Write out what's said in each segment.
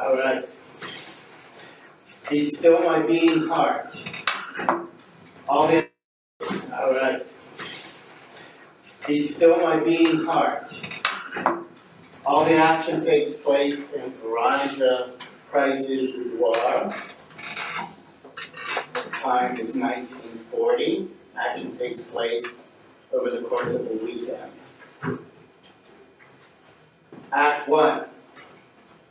All right. Be still my beating heart. All right. Be still my beating heart. All the action takes place in Veronica Price's boudoir. The time is 1940. Action takes place over the course of a weekend. Act 1.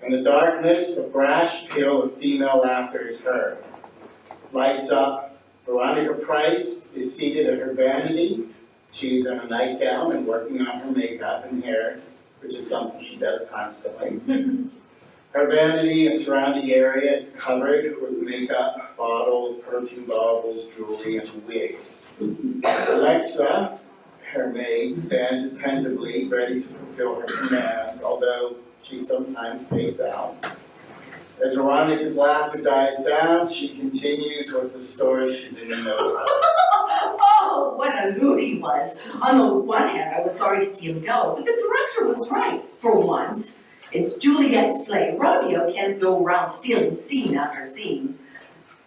In the darkness, a brash peal of female laughter is heard. Lights up. Veronica Price is seated at her vanity. She's in a nightgown and working on her makeup and hair, which is something she does constantly. Her vanity and surrounding area is covered with makeup, bottles, perfume bottles, jewelry, and wigs. Alexa, her maid, stands attentively, ready to fulfill her commands, although she sometimes fades out. As Veronica's laughter dies down, she continues with the story she's in the middle of. Oh, what a hoot he was. On the one hand, I was sorry to see him go, but the director was right, for once. It's Juliet's play. Romeo can't go around stealing scene after scene.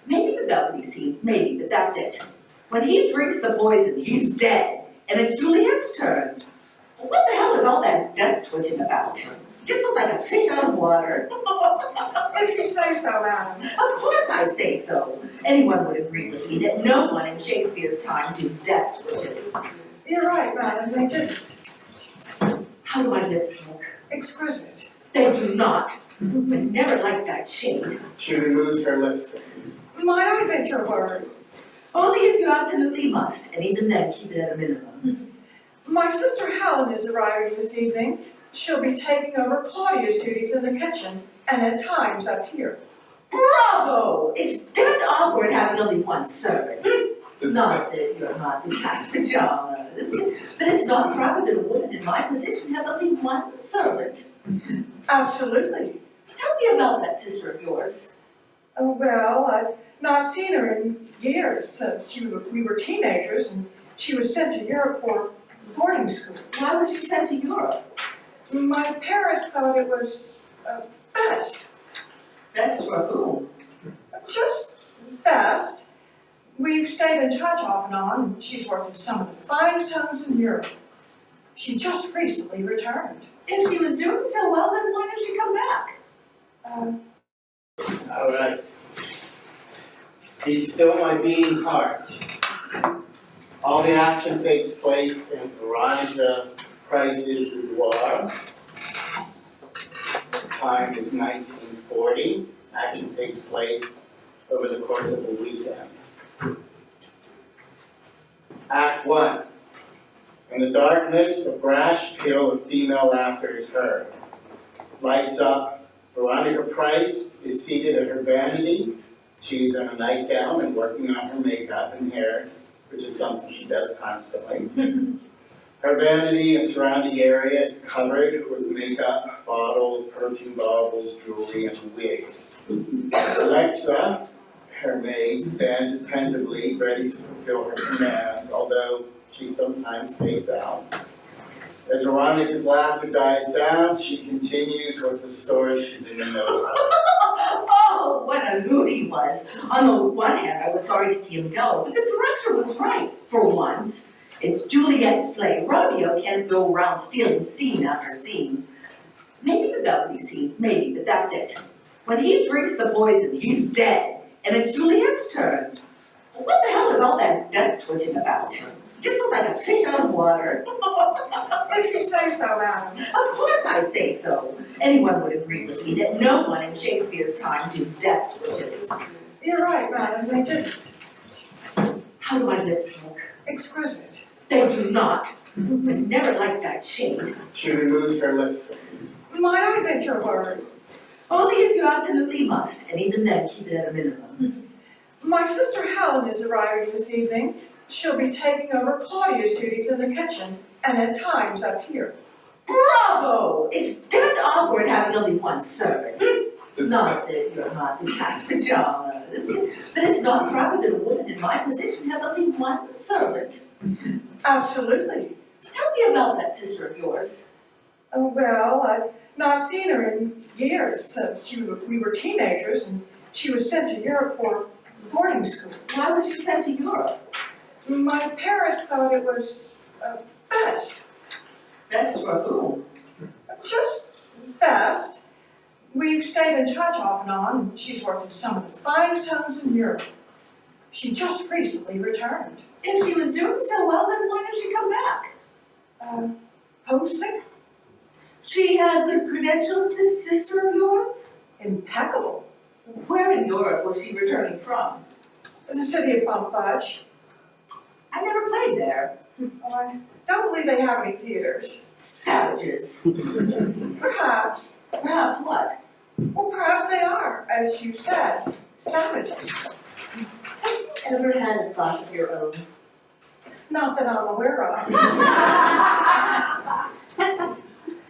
Maybe the balcony scene, maybe, but that's it. When he drinks the poison, he's dead, and it's Juliet's turn. What the hell is all that death twitching about? Just looked like a fish out of water. If you say so, Adam. Of course I say so. Anyone would agree with me that no one in Shakespeare's time did death twitches. You're right, madam, they didn't. How do my lips look? Exquisite. They do not. But never like that shade. She removes her lipstick. Might I venture a word? Only if you absolutely must, and even then keep it at a minimum. My sister Helen is arriving this evening. She'll be taking over Claudia's duties in the kitchen, and at times up here. Bravo! It's dead awkward having only one servant. Not that you're not in cat's pajamas, but it's not proper that a woman in my position have only one servant. Absolutely. Tell me about that sister of yours. Oh, well, I've not seen her in years, since we were teenagers, and she was sent to Europe for boarding school. Why was she sent to Europe? My parents thought it was best. Best for whom? Just best. We've stayed in touch off and on, and she's worked in some of the finest homes in Europe. She just recently returned. If she was doing so well, then why did she come back? All right. Be still my beating heart. All the action takes place in Veronica Price's boudoir. The time is 1940. Action takes place over the course of a weekend. Act 1. In the darkness, a brash peal of female laughter is heard. Lights up. Veronica Price is seated at her vanity. She's in a nightgown and working on her makeup and hair, which is something she does constantly. Her vanity and surrounding area is covered with makeup, bottles, perfume bottles, jewelry, and wigs. Alexa, her maid, stands attentively, ready to fulfill her commands, although she sometimes fades out. As Veronica's laughter dies down, she continues with the story she's in the middle of. Oh, what a hoot he was. On the one hand, I was sorry to see him go, but the director was right, for once. It's Juliet's play. Romeo can't go around stealing scene after scene. Maybe the balcony scene, maybe, but that's it. When he drinks the poison, he's dead, and it's Juliet's turn. What the hell is all that death twitching about? Just looked like a fish out of water. If you say so, Adam. Of course I say so. Anyone would agree with me that no one in Shakespeare's time did death twitches. You're right, madam, they didn't. How do my lips look? Exquisite. They do not. But never like that shade. She removes her lipstick. Might I venture a word? Only if you absolutely must, and even then keep it at a minimum. My sister Helen is arriving this evening. She'll be taking over Claudia's duties in the kitchen, and at times up here. Bravo! It's dead awkward having only one servant. Not that you're not in cat's pajamas, but it's not proper that a woman in my position have only one servant. Absolutely. Tell me about that sister of yours. Oh, well, I've not seen her in years, since we were teenagers, and she was sent to Europe for boarding school. Why was she sent to Europe? My parents thought it was best. Best for whom? Just best. We've stayed in touch off and on, and she's worked in some of the finest homes in Europe. She just recently returned. If she was doing so well, then why did she come back? Homesick? She has good credentials, this sister of yours? Impeccable. Where in Europe was she returning from? The city of Fudge. I never played there. Oh, I don't believe they have any theaters. Savages. Perhaps. Perhaps what? Well, perhaps they are, as you said, savages. Have you ever had a thought of your own? Not that I'm aware of.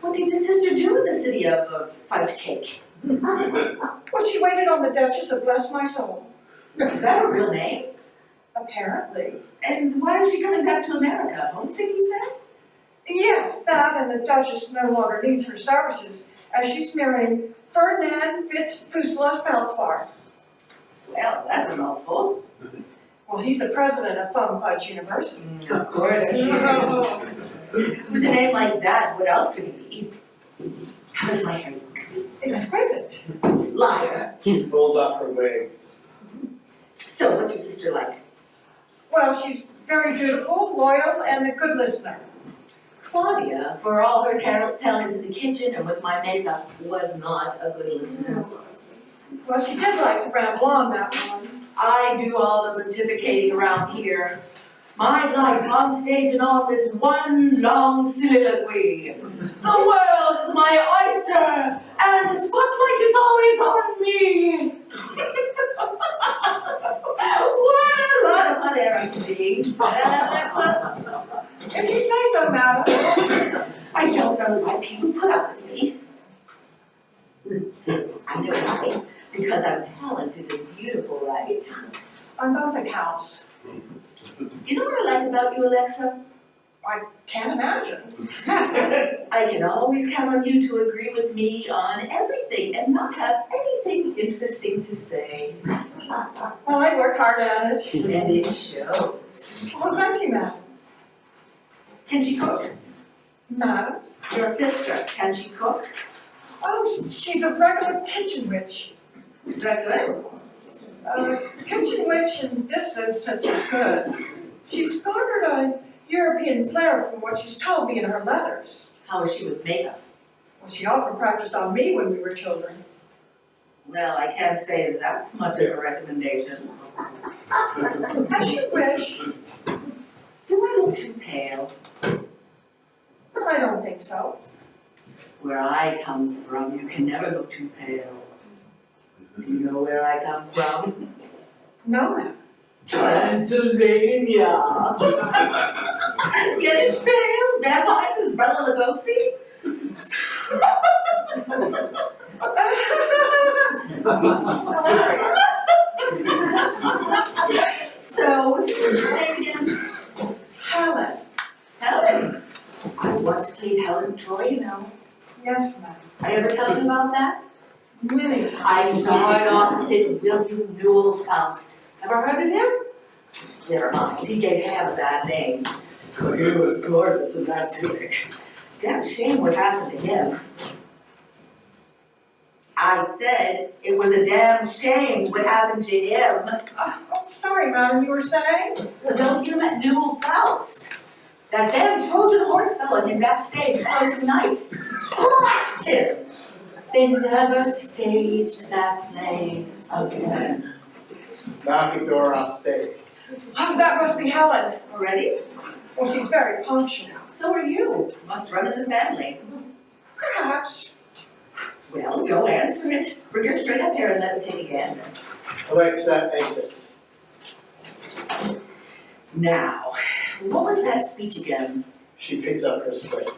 What did your sister do in the city of Fudge Cake? Well, she waited on the Duchess of Bless My Soul. Is that a real name? Apparently. And why is she coming back to America? Homesick, you said? Yes, that and the Duchess no longer needs her services, as she's marrying Ferdinand Fusela Feldspar. Well, that's a mouthful. Well, he's the president of Fudge University. Of course she is. With a name like that, what else could it be? How does my hair look? Exquisite. Liar. Rolls off her wig. So, what's your sister like? Well, she's very dutiful, loyal, and a good listener. Claudia, for all her tellings in the kitchen and with my makeup, was not a good listener. Well, she did like to ramble on, that one. I do all the pontificating around here. My life on stage and off is one long soliloquy. The world is my oyster, and the spotlight is always on me. What a lot of hot air I can be. If you say so, madam. I don't know why people put up with me. I know why. Because I'm talented and beautiful, right? On both accounts. You know what I like about you, Alexa? I can't imagine. I can always count on you to agree with me on everything and not have anything interesting to say. Well, I work hard at it. And it shows. Well, thank you, madam. Can she cook? Madam? Your sister, can she cook? Oh, she's a regular kitchen witch. Is that good? Kitchen witch in this instance is good. She's garnered a European flair from what she's told me in her letters. How is she with makeup? Well, she often practiced on me when we were children. Well, I can't say that's much of a recommendation. As you wish. Do I look too pale? But I don't think so. Where I come from, you can never look too pale. Do you know where I come from? No, ma'am. Transylvania! Getting pale? Vampires? Bela Lugosi? So, what's your sister's name again? Helen. Helen? I once played Helen Troy, you know. Yes, ma'am. I ever tell you about that? Many times. I starred opposite William Newell Faust. Ever heard of him? Never mind, he gave Ham a bad name. But he was gorgeous in that tunic. Damn shame what happened to him. I said it was a damn shame what happened to him. Oh, sorry, madam, you were saying? Well, don't you met Newell Faust? That damn Trojan horse fell on him backstage twice a night. Crushed him. They never staged that play again. Knocking door off stage. Oh, that must be Helen. Already? Well, she's very punctual. So are you. Must run in the family. Perhaps. Well, go answer it. Bring her straight up here and levitate again. Alexa exits. Now, what was that speech again? She picks up her script.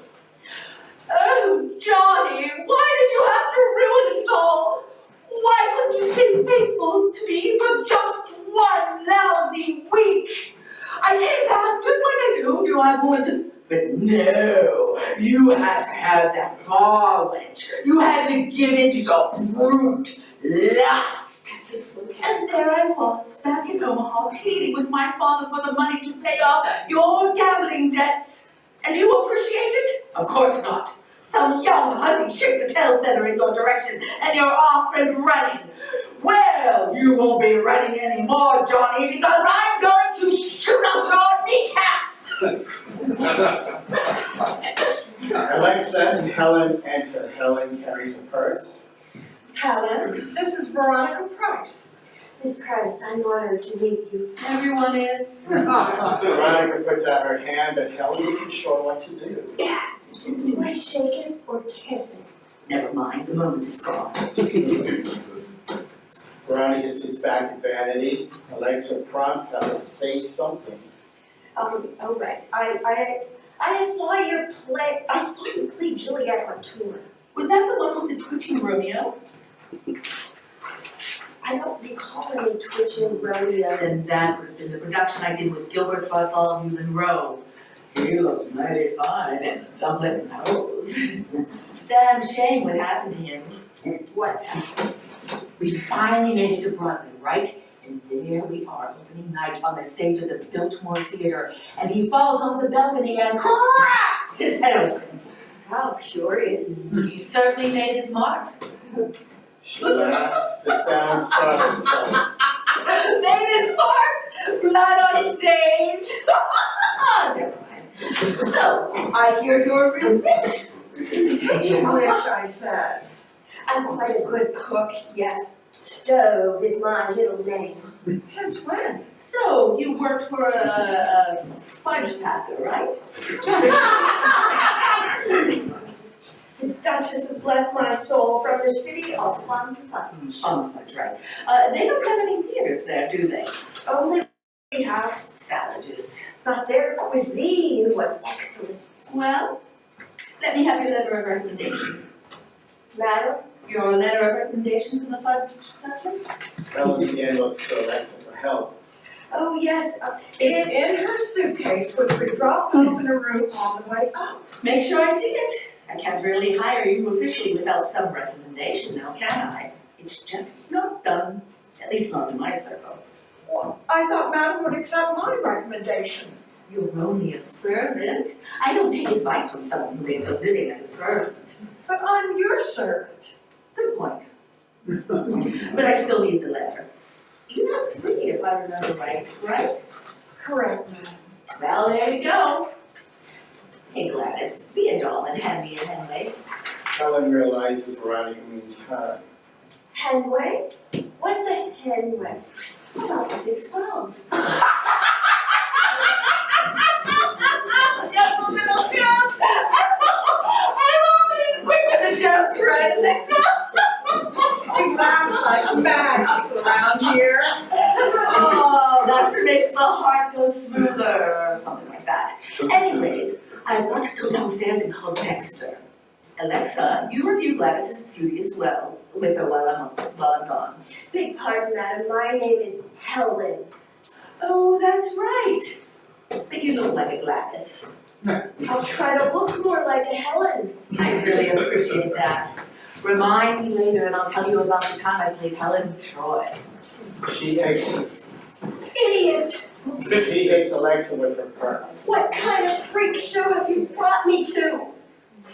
Oh, Johnny, why did you have to ruin it all? Why couldn't you stay faithful to me for just one lousy week? I came back just like I told you I would. But no, you You had to have that knowledge. You had to give in to your brute lust. And there I was, back in Omaha, pleading with my father for the money to pay off your gambling debts. And you appreciate it? Of course not. Some young hussy shakes a tail feather in your direction, and you're off and running. Well, you won't be running anymore, Johnny, because I'm going to shoot out your kneecaps. Alexa and Helen enter. Helen carries a purse. Helen, this is Veronica Price. Miss Price, I'm honored to meet you. Everyone is. Veronica puts out her hand, but Helen isn't sure what to do. Do I shake it or kiss it? Never mind, the moment is gone. Veronica sits back at vanity. Alexa prompts Helen to say something. All right. I saw you play Juliet on tour. Was that the one with the twitching Romeo? I don't recall any twitching Romeo. Then that would have been the production I did with Gilbert Bartholomew Monroe. He looked mighty fine in a doublet nose. Damn shame what happened to him. What happened? We finally made it to Broadway, right? And there we are, opening night on the stage of the Biltmore Theater, and he falls off the balcony and cracks his head open. How curious. He certainly made his mark. She laughs. The sound startles her. Made his mark? Blood on stage? Never mind. So, I hear you're real rich. Which I said. I'm quite a good cook, yes. Stove is my middle name. Since when? So, you worked for a fudge packer, right? The Duchess of Bless My Soul from the city of Fun Fudge. Fun fudge, right. They don't have any theaters there, do they? Only we have, Savages. but their cuisine was excellent. Well, let me have your letter of recommendation. Madam? Your letter of recommendation from the fudge Duchess? Helen again looks to Alexa for help. Oh, yes, It's in her suitcase, which we dropped off in a room on the way up. Make sure I see it. I can't really hire you officially without some recommendation now, can I? It's just not done. At least not in my circle. Well, I thought Madam would accept my recommendation. You're only a servant. I don't take advice from someone who makes a living as a servant. But I'm your servant. Good point. But I still need the letter. You have 3, if I remember right, right? Correct, Madam. Well, there you go. Hey, Gladys, be a doll and hand me a Henway. Helen realizes Veronica means her. Henway? What's a Henway? About 6 pounds. Just a little joke. I'm always quick with the jokes, right, Alexa? She laughs like mad around here. Oh, laughter makes the heart go smoother, or something like that. Anyways, I've got to go downstairs and call Dexter. Alexa, you review Gladys's beauty as well, with her while I'm gone. Beg pardon, madam, my name is Helen. Oh, that's right. But you look like a Gladys. I'll try to look more like a Helen. I really appreciate that. Remind me later and I'll tell you about the time I played Helen Troy. She exits. Idiot! She hits Alexa with her purse. What kind of freak show have you brought me to?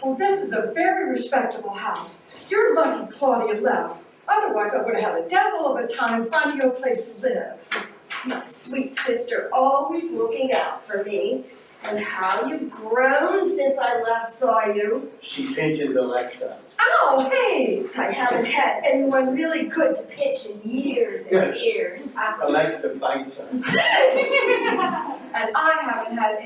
Well, this is a very respectable house. You're lucky Claudia left. Otherwise, I would have had a devil of a time finding you a place to live. My sweet sister, always looking out for me. And how you've grown since I last saw you. She pinches Alexa. Ow, hey! I haven't had anyone really good to pitch in years and years. Alexa bites her. And I haven't had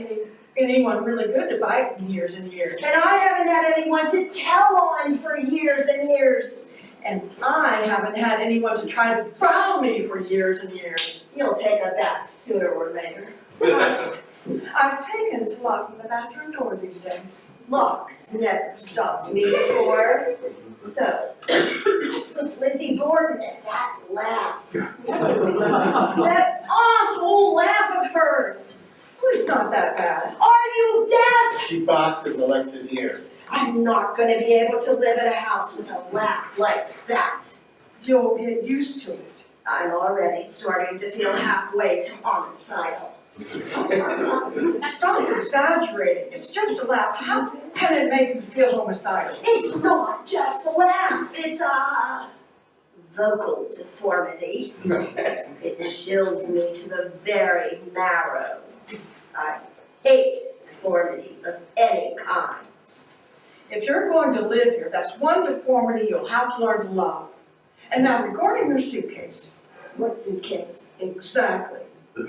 anyone really good to bite in years and years. And I haven't had anyone to tell on for years and years. And I haven't had anyone to try to drown me for years and years. You'll take a bath sooner or later. I've taken to locking the bathroom door these days. Locks never stopped me before. So, what's with Lizzie Borden and that laugh? That awful laugh of hers! Well, it's not that bad. Are you deaf? She boxes Alexa's ear. I'm not gonna be able to live in a house with a laugh like that. You'll get used to it. I'm already starting to feel halfway to homicidal. Stop exaggerating. It's just a laugh. How can it make you feel homicidal? It's not just a laugh, it's a vocal deformity. It chills me to the very marrow. I hate deformities of any kind. If you're going to live here, that's one deformity you'll have to learn to love. And now regarding your suitcase. What suitcase? Exactly.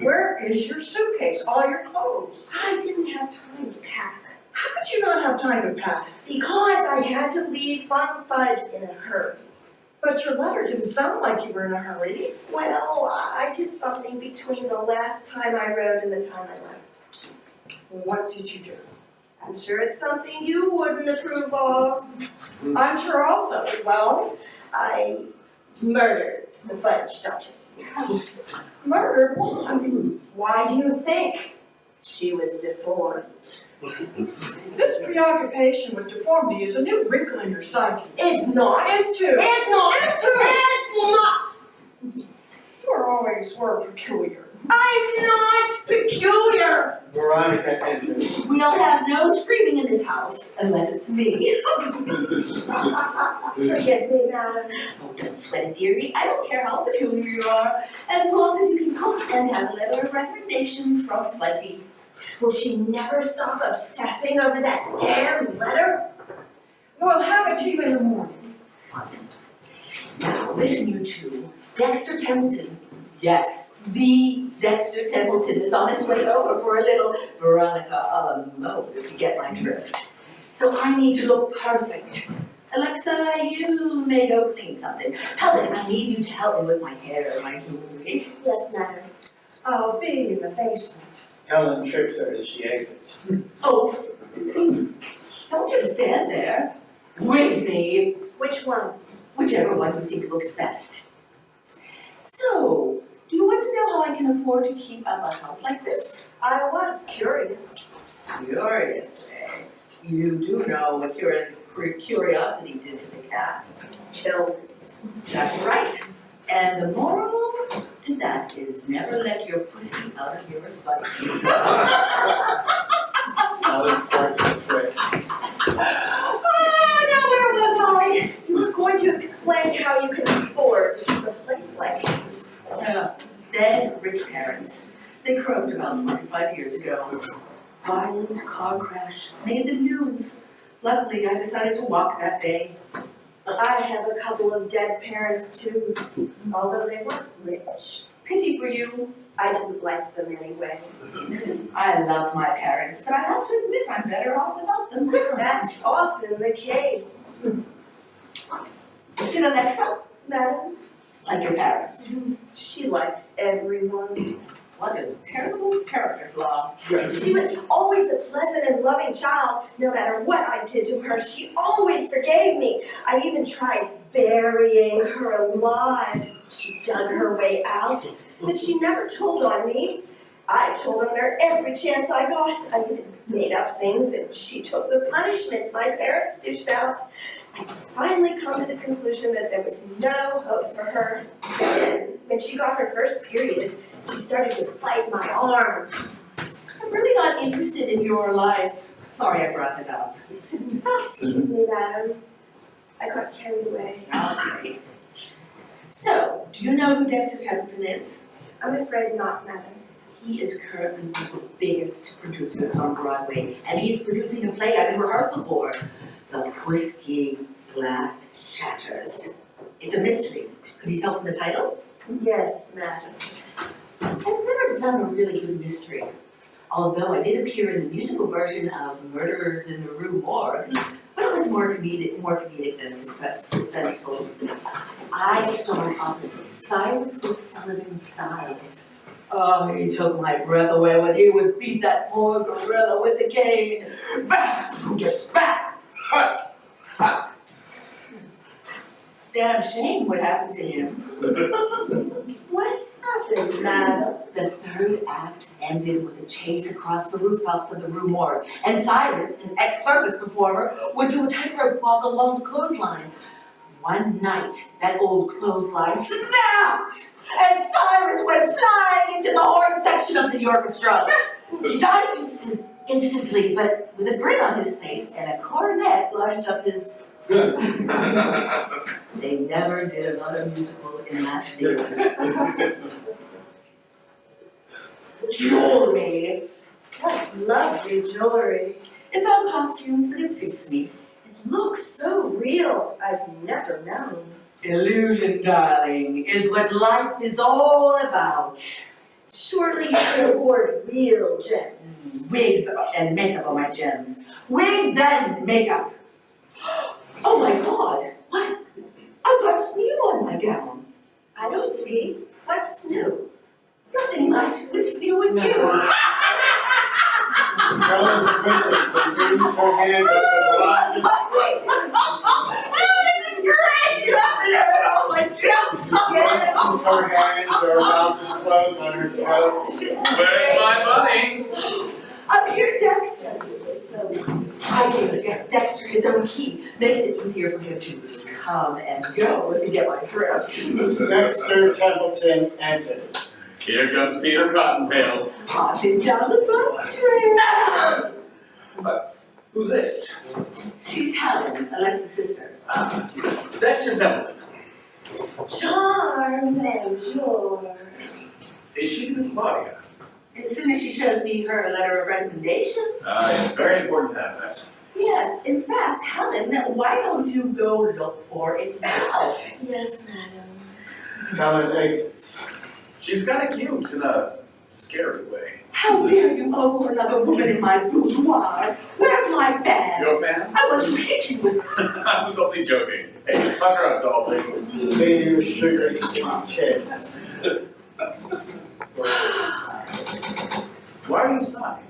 Where is your suitcase? All your clothes? I didn't have time to pack. How could you not have time to pack? Because I had to leave Fun Fudge in a hurry. But your letter didn't sound like you were in a hurry. Well, I did something between the last time I wrote and the time I left. What did you do? I'm sure it's something you wouldn't approve of. I'm sure also. Well, I murdered the Fudge Duchess. murdered why? Why do you think? She was deformed. This preoccupation with deformity is a new wrinkle in your psyche. It's not. It's true. It's not. It's true. It's not. You were peculiar. I'm not peculiar. Veronica enters. We'll have no screaming in this house unless it's me. Forgive me, madam. Oh, don't sweat it, dearie. I don't care how peculiar you are, as long as you can cook and have a letter of recommendation from Fudgy. Will she never stop obsessing over that damn letter? We'll have it to you in the morning. Now, listen, you two. Dexter Templeton. Yes, the Dexter Templeton is on his way over for a little Veronica mode, if you get my drift. So I need to look perfect. Alexa, you may go clean something. Helen, I need you to help me with my hair and my jewelry. Yes, madam. I'll be in the basement. Helen trips her as she exits. Oh, don't just stand there. With me, Which one? whichever one you think looks best. So, do you want to know how I can afford to keep up a house like this? I was curious. Curious, eh? You do know what curiosity did to the cat. Killed it. That's right. And the moral to that is never let your pussy out of your sight. Helen starts to twitch. Now where was I? You were going to explain how you can afford to keep a place like this. Dead rich parents. They croaked about 25 years ago. Violent car crash made the news. Luckily, I decided to walk that day. I have a couple of dead parents too, although they weren't rich. Pity for you. I didn't like them anyway. I loved my parents, but I have to admit I'm better off without them. That's often the case. Did Alexa Madam, like your parents? she likes everyone. What a terrible character flaw. She was always a pleasant and loving child. No matter what I did to her, she always forgave me. I even tried burying her alive. She dug her way out, but she never told on me. I told on her every chance I got. I even made up things, and she took the punishments my parents dished out. I finally come to the conclusion that there was no hope for her. And when she got her first period, she started to bite my arms. I'm really not interested in your life. Sorry I brought it up. Excuse me, madam. I got carried away. Okay. So, do you know who Dexter Templeton is? I'm afraid not, madam. He is currently one of the biggest producers on Broadway, and he's producing a play I'm in rehearsal for. The Whiskey Glass Shatters. It's a mystery. Could you tell from the title? Yes, madam. I've never done a really good mystery. Although I did appear in the musical version of Murderers in the Rue Morgue, but it was more comedic than suspenseful. I starred opposite Cyrus O'Sullivan Styles. Oh, he took my breath away when he would beat that poor gorilla with a cane. Back, just back. Damn shame what happened to him. What happened, madam? The third third act ended with a chase across the rooftops of the Rue Morgue, and Cyrus, an ex-circus performer, would do a tightrope walk along the clothesline. One night, that old clothesline snapped, and Cyrus went flying into the horn section of the orchestra. He died instantly, but with a grin on his face and a cornet lodged up his... They never did another musical in that theater. Jewelry! What lovely jewelry. It's all costume, but it suits me. It looks so real. I've never known. Illusion, darling, is what life is all about. Surely you can afford real gems. Wigs and makeup are my gems. Wigs and makeup. Oh my God! What? I've got smear on my gown. I don't see. What's new? Nothing much. What's new with you? Helen quinces and brings her hand up the block. Oh, this is great! You haven't heard all my jokes. Her hands are about to close on her throat. Where's my money? Up here, Dexter. I gave Dexter his own key. Makes it easier for him to come and go, if you get my drift. Dexter Templeton enters. Here comes Peter Cottontail. Hopping down the boat trail. Who's this? She's Helen, Alexa's sister. Dexter Templeton. Charmed and George. Is she the Claudia? As soon as she shows me her letter of recommendation. It's very important to have that. Yes, in fact, Helen, why don't you go look for it now? Yes, madam. Helen exits. She's kind of cute in a scary way. How dare you ogle another woman in my boudoir? Where's my fan? You're a fan? I want to hit you with it. I was only joking. Hey, fuck her up, doll, please. They do a sugary sweet kiss. Why are you sighing?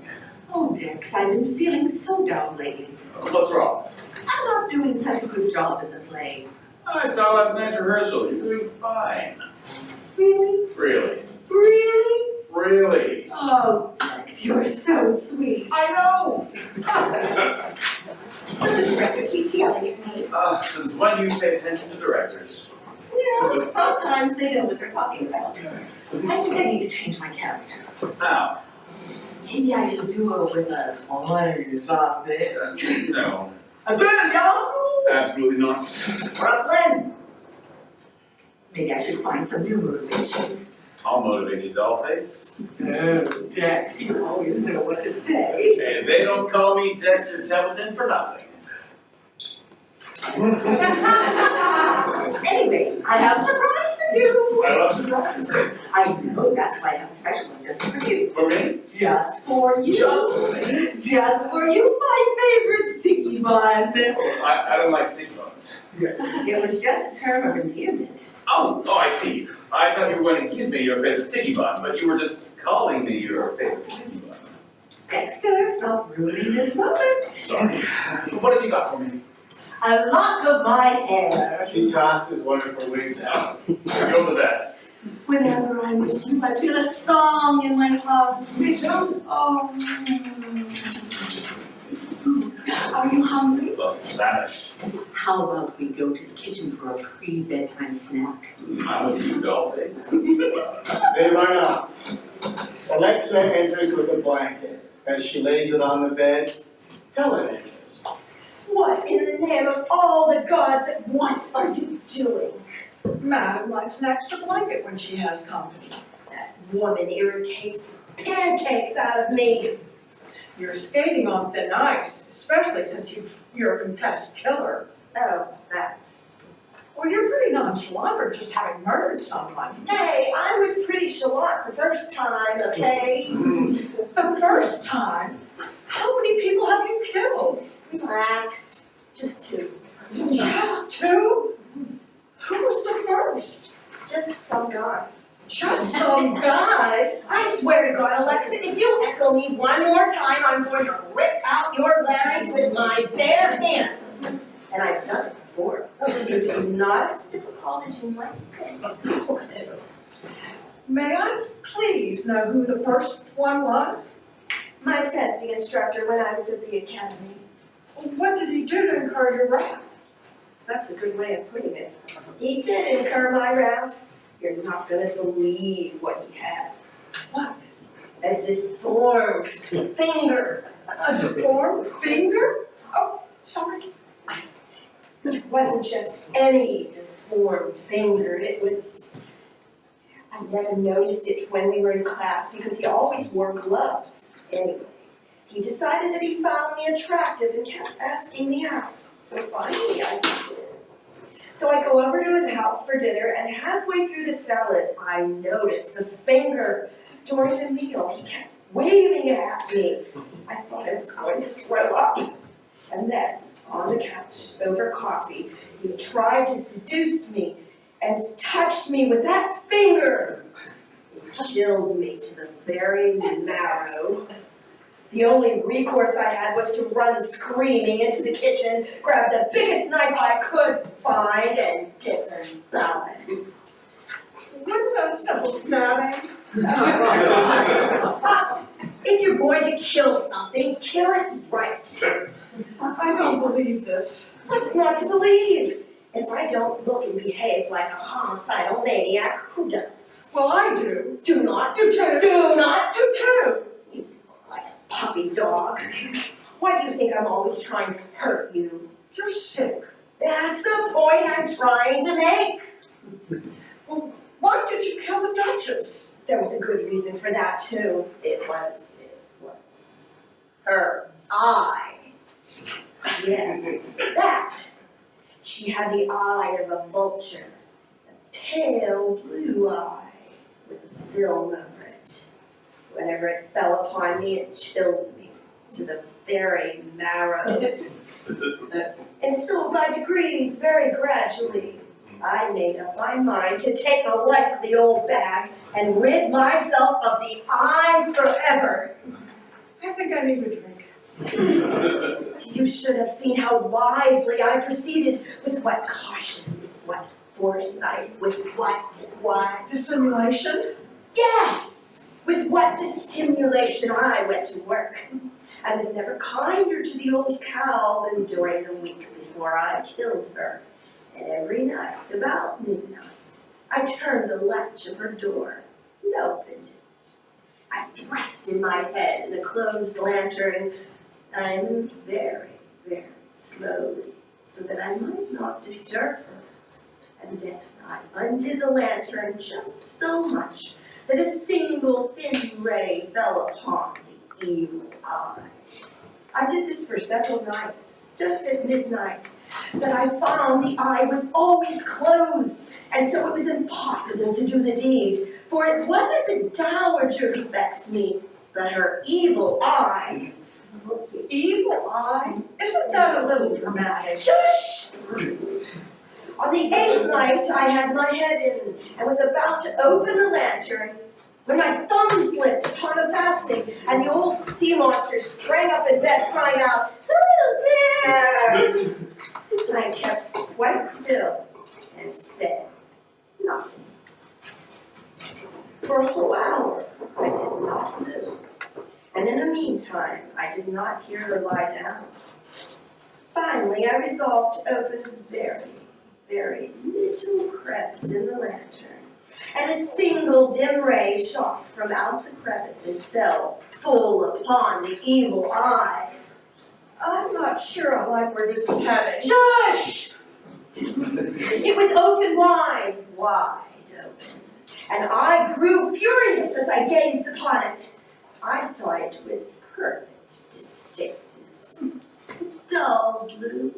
Oh, Dex, I've been feeling so down lately. What's wrong? I'm not doing such a good job in the play. I saw last night's rehearsal. You're doing fine. Really? Really? Really? Really? Oh, Dex, you're so sweet. I know! The director keeps yelling at me. Since when do you pay attention to directors? Well, sometimes they know what they're talking about. I think I need to change my character. How? Maybe I should do her with a orange outfit. No. A good y'all? Absolutely not. Brooklyn! Maybe I should find some new motivations. I'll motivate you, dollface. Oh, Dex, you always know what to say. Hey, they don't call me Dexter Templeton for nothing. Anyway, I have a surprise for you. I love surprises. I know, that's why I have a special one just for you. For me? Just for you. Just for me? Just for you, my favorite sticky bun. I don't like sticky buns. It was just a term of endearment. Oh, I see. I thought you were going to give me your favorite sticky bun, but you were just calling me your favorite sticky bun. Dexter, stop ruining this moment. Sorry. What have you got for me? A lock of my hair. She tosses one of her wigs out. You're the best. Whenever I'm with you, I feel a song in my heart. Me too. Oh. Are you hungry? Look, vanished. How about we go to the kitchen for a pre-bedtime snack? I'm with you, dollface. They run off. Alexa enters with a blanket. As she lays it on the bed, Helen enters. What in the name of all the gods at once are you doing? Madam likes an extra blanket when she has company. That woman irritates the pancakes out of me. You're skating on thin ice, especially since you're a confessed killer. Oh, that. Well, you're pretty nonchalant for just having murdered someone. Hey, I was pretty chalant the first time, okay? The first time? How many people have you killed? Relax. Just two. Just two? Who was the first? Just some guy. Just some guy? I swear to God, Alexa, if you echo me one more time, I'm going to rip out your larynx with my bare hands. And I've done it before. It's not as difficult as you might think. May I please know who the first one was? My fencing instructor when I was at the academy. What did he do to incur your wrath? That's a good way of putting it. He did incur my wrath. You're not gonna believe what he had. What? A deformed finger. A deformed finger? Oh, sorry. It wasn't just any deformed finger. It was... I never noticed it when we were in class because he always wore gloves. Anyway, he decided that he found me attractive and kept asking me out. So finally I did. So I go over to his house for dinner, and halfway through the salad, I noticed the finger. During the meal, he kept waving it at me. I thought I was going to throw up. And then, on the couch, over coffee, he tried to seduce me and touched me with that finger. It chilled me to the very marrow. The only recourse I had was to run screaming into the kitchen, grab the biggest knife I could find, and disembowel him. Wouldn't a simple stabbing? If you're going to kill something, kill it right. I don't believe this. What's not to believe? If I don't look and behave like a homicidal maniac, who does? Well, I do. Do not, Do too. do not, Do too. you look like a puppy dog. Why do you think I'm always trying to hurt you? You're sick. That's the point I'm trying to make. Well, why did you kill the Duchess? There was a good reason for that, too. It was her eye. Yes, it was that. She had the eye of a vulture, a pale blue eye with a film over it. Whenever it fell upon me, it chilled me to the very marrow. And so by degrees, very gradually, I made up my mind to take the life of the old bag and rid myself of the eye forever. I think I need a drink. You should have seen how wisely I proceeded, with what caution, with what foresight, with what? Dissimulation? Yes! With what dissimulation I went to work. I was never kinder to the old cow than during the week before I killed her. And every night, about midnight, I turned the latch of her door and opened it. I thrust in my head in a closed lantern. I moved very, very slowly so that I might not disturb her. And then I undid the lantern just so much that a single thin ray fell upon the evil eye. I did this for several nights, just at midnight, but I found the eye was always closed, and so it was impossible to do the deed, for it wasn't the dowager who vexed me, but her evil eye. Evil eye? Isn't that a little dramatic? Shush! On the 8th night, I had my head in and was about to open the lantern when my thumb slipped upon the fastening, and the old sea monster sprang up in bed, crying out, "Who's there?" And I kept quite still and said nothing. For a whole hour, I did not move. And in the meantime, I did not hear her lie down. Finally, I resolved to open a very, very little crevice in the lantern, and a single dim ray shot from out the crevice and fell full upon the evil eye. I'm not sure I like where this is heading. Shush! It was open wide open, and I grew furious as I gazed upon it. I saw it with perfect distinctness. Dull blue,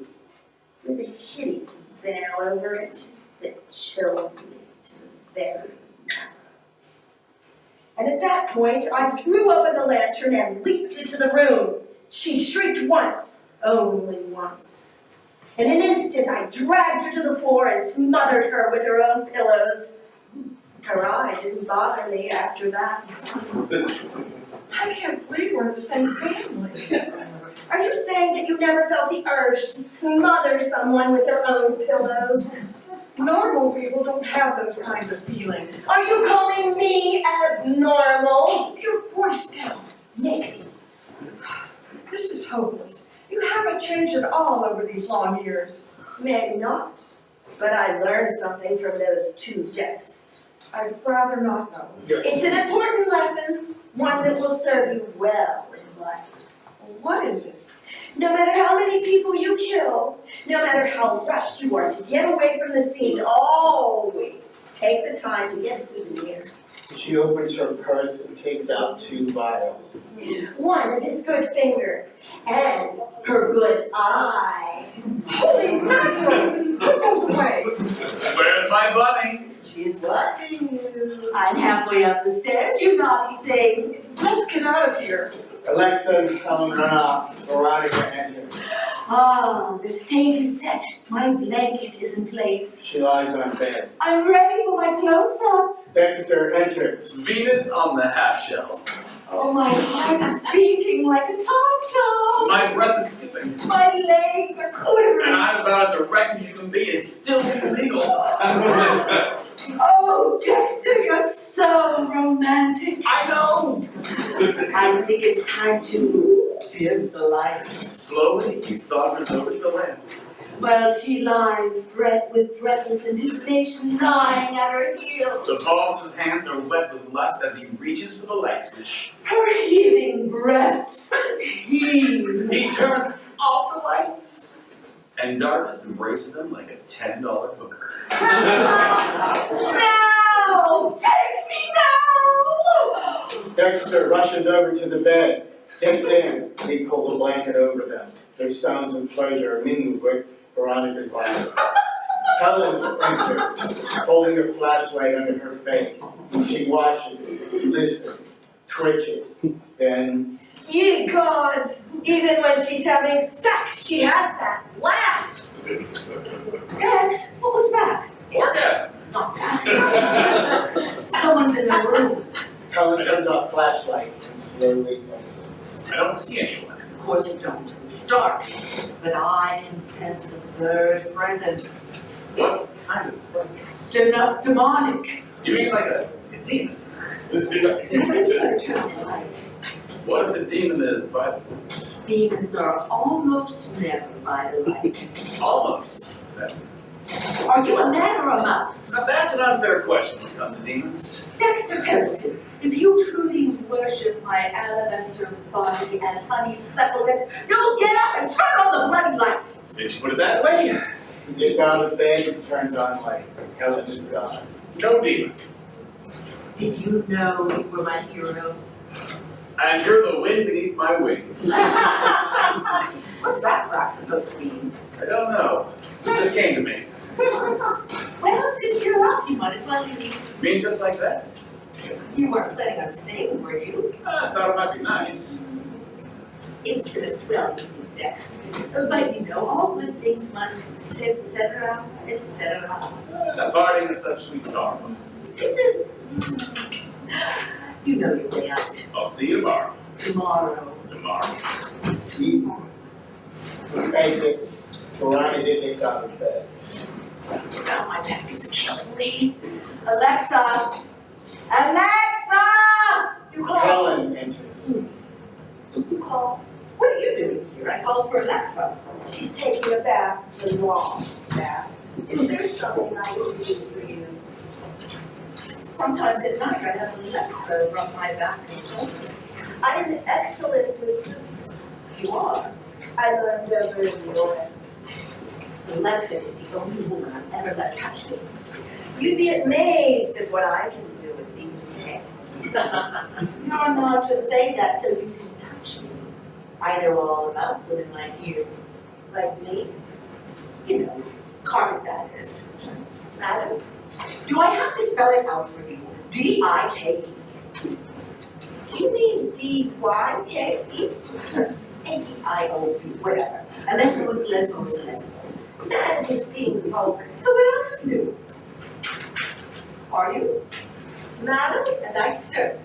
with a hideous veil over it that chilled me to the very marrow. And at that point, I threw open the lantern and leaped into the room. She shrieked once, only once. In an instant, I dragged her to the floor and smothered her with her own pillows. Her eye didn't bother me after that. I can't believe we're in the same family. Are you saying that you never felt the urge to smother someone with their own pillows? Normal people don't have those kinds of feelings. Are you calling me abnormal? Keep your voice down. Maybe. This is hopeless. You haven't changed at all over these long years. Maybe not. But I learned something from those 2 deaths. I'd rather not know. It's an important lesson, one that will serve you well in life. What is it? No matter how many people you kill, no matter how rushed you are to get away from the scene, always take the time to get a souvenir. She opens her purse and takes out 2 vials. One of his good finger, and her good eye. Holy mackerel! Put those away! Where's my bunny? She's watching you. I'm halfway up the stairs, you naughty thing. Let's get out of here. Alexa and Helen run off. Veronica enters. Ah, the stage is set. My blanket is in place. She lies on bed. I'm ready for my close-up. Dexter enters. Venus on the half shell. Oh, my heart is beating like a tom-tom. My breath is skipping. My legs are quivering. And I'm about as erect as you can be and still be legal. Oh, Dexter, you're so romantic. I know! I think it's time to dim the lights. Slowly, he saunters over to the lamp. While she lies, with breathless anticipation, gnawing at her heels. The palms of his hands are wet with lust as he reaches for the light switch. Her heaving breasts heave. He turns off the lights, and darkness embraces them like a $10 hooker. Now! Take me now! Dexter rushes over to the bed. Gets in. They pull the blanket over them. Their sounds of pleasure are mingled with Veronica's laughter. Helen enters, holding a flashlight under her face. She watches, listens, twitches, then... Ye gods! Even when she's having sex, she has that laugh! Dex, what was that? Orgasm! Not that. Someone's in the room. Helen turns off flashlight and slowly exits. I don't see anyone. Of course you don't. It's dark. But I can sense the third presence. What kind of presence? Demonic. You mean like a demon? Turn the light. What if the demon is by Demons are almost never by the light. almost? Are you a man or a mouse? Now that's an unfair question when it comes to demons. Dexter Templeton, if you truly worship my alabaster body and honeysuckle lips, you'll get up and turn on the bloody light. Since you put it that way, He gets out of bed and turns on light. Helen is gone. no demon. Did you know you were my hero? And you're the wind beneath my wings. What's that crap supposed to mean? I don't know. It just came to me. Well, since you're up, you might as well leave. Mean just like that? You weren't planning on staying, were you? I thought it might be nice. It's been a swell evening, Dex. But you know, all good things must, etc., etc. Parting is such sweet sorrow. This is... You know your way out. I'll see you tomorrow. Tomorrow. Tomorrow. He exits. Veronica gets out of bed. Now my back is killing me. Alexa! Alexa! You call? Helen enters. You call? What are you doing here? I called for Alexa. She's taking a bath, a long bath. Is there something I can do for you? Sometimes at night I have Alexa rub my back and shoulders. I'm an excellent masseuse. You are. I learned over in Europe. Alexa is the only woman I've ever let touch me. You'd be amazed at what I can do with these hands. No, I'm not just saying that so you can touch me. I know all about women like you. Like me, You know, carpetbaggers. madam. Do I have to spell it out for you? D-I-K-E. Do you mean D-Y-K-E? A-E-I-O-P, whatever. A lesbo is a lesbo is a lesbo. That is being vulgar. So what else is new? Are you? Madam, A Dexter.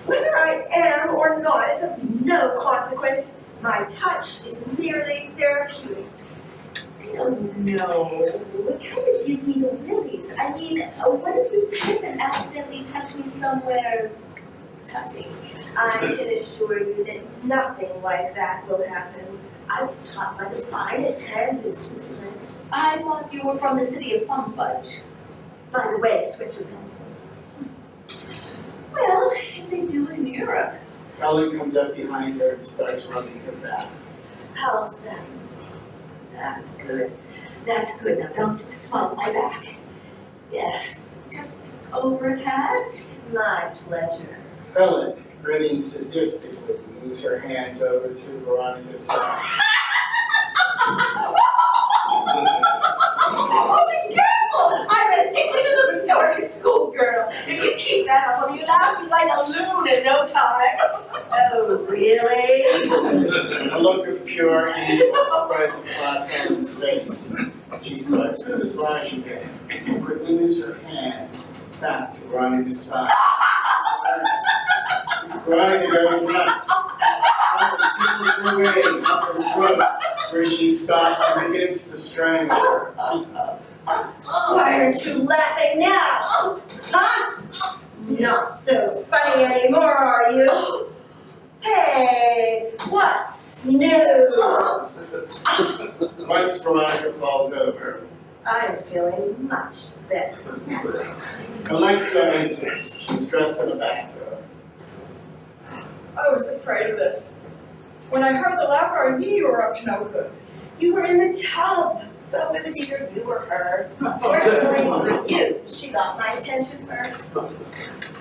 whether I am or not is of no consequence. My touch is merely therapeutic. I don't know. It kind of gives me the willies. I mean, what if you slip and accidentally touch me somewhere touching? I can assure you that nothing like that will happen. I was taught by the finest hands in Switzerland. I thought you were from the city of Plum Fudge. By the way, Switzerland. Well, if they do it in Europe. Helen comes up behind her and starts rubbing her back. How's that? That's good. That's good. Now don't smell my back. Yes, just over a tad. My pleasure. Helen, grinning sadistically, moves her hands over to Veronica's side. Oh, be careful! I'm as ticklish as a Victorian schoolgirl. If you keep that up, I'll be laughing like a loon in no time. Oh, really? A look of pure evil spreads across Helen's face. She starts to slash again, and quickly moves her hands back to Veronica's side. Veronica goes nuts. Helen pushes her way up her throat, where she stops and begins to strangle her. Why aren't you laughing now? Huh? Not so funny anymore, are you? Hey, what's new? Once Veronica falls over, I'm feeling much better now. Alexa enters. She's dressed in a bathrobe. I was afraid of this. When I heard the laughter, I knew you were up to no good. You were in the tub, so it was either you or her. Fortunately for you, she got my attention first.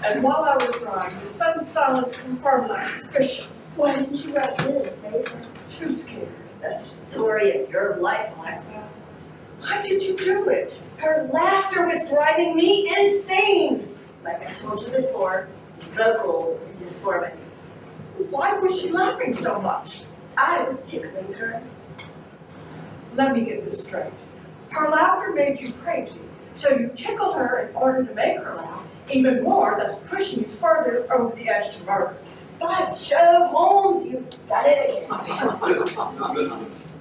And while I was drying, the sudden silence confirmed my suspicion. Why didn't you rush in and save her? Too scared. The story of your life, Alexa. Why did you do it? Her laughter was driving me insane. Like I told you before, vocal deformity. Why was she laughing so much? I was tickling her. Let me get this straight. Her laughter made you crazy, so you tickled her in order to make her laugh. Even more, that's pushing you further over the edge to murder. By Jove, Holmes, you've done it again.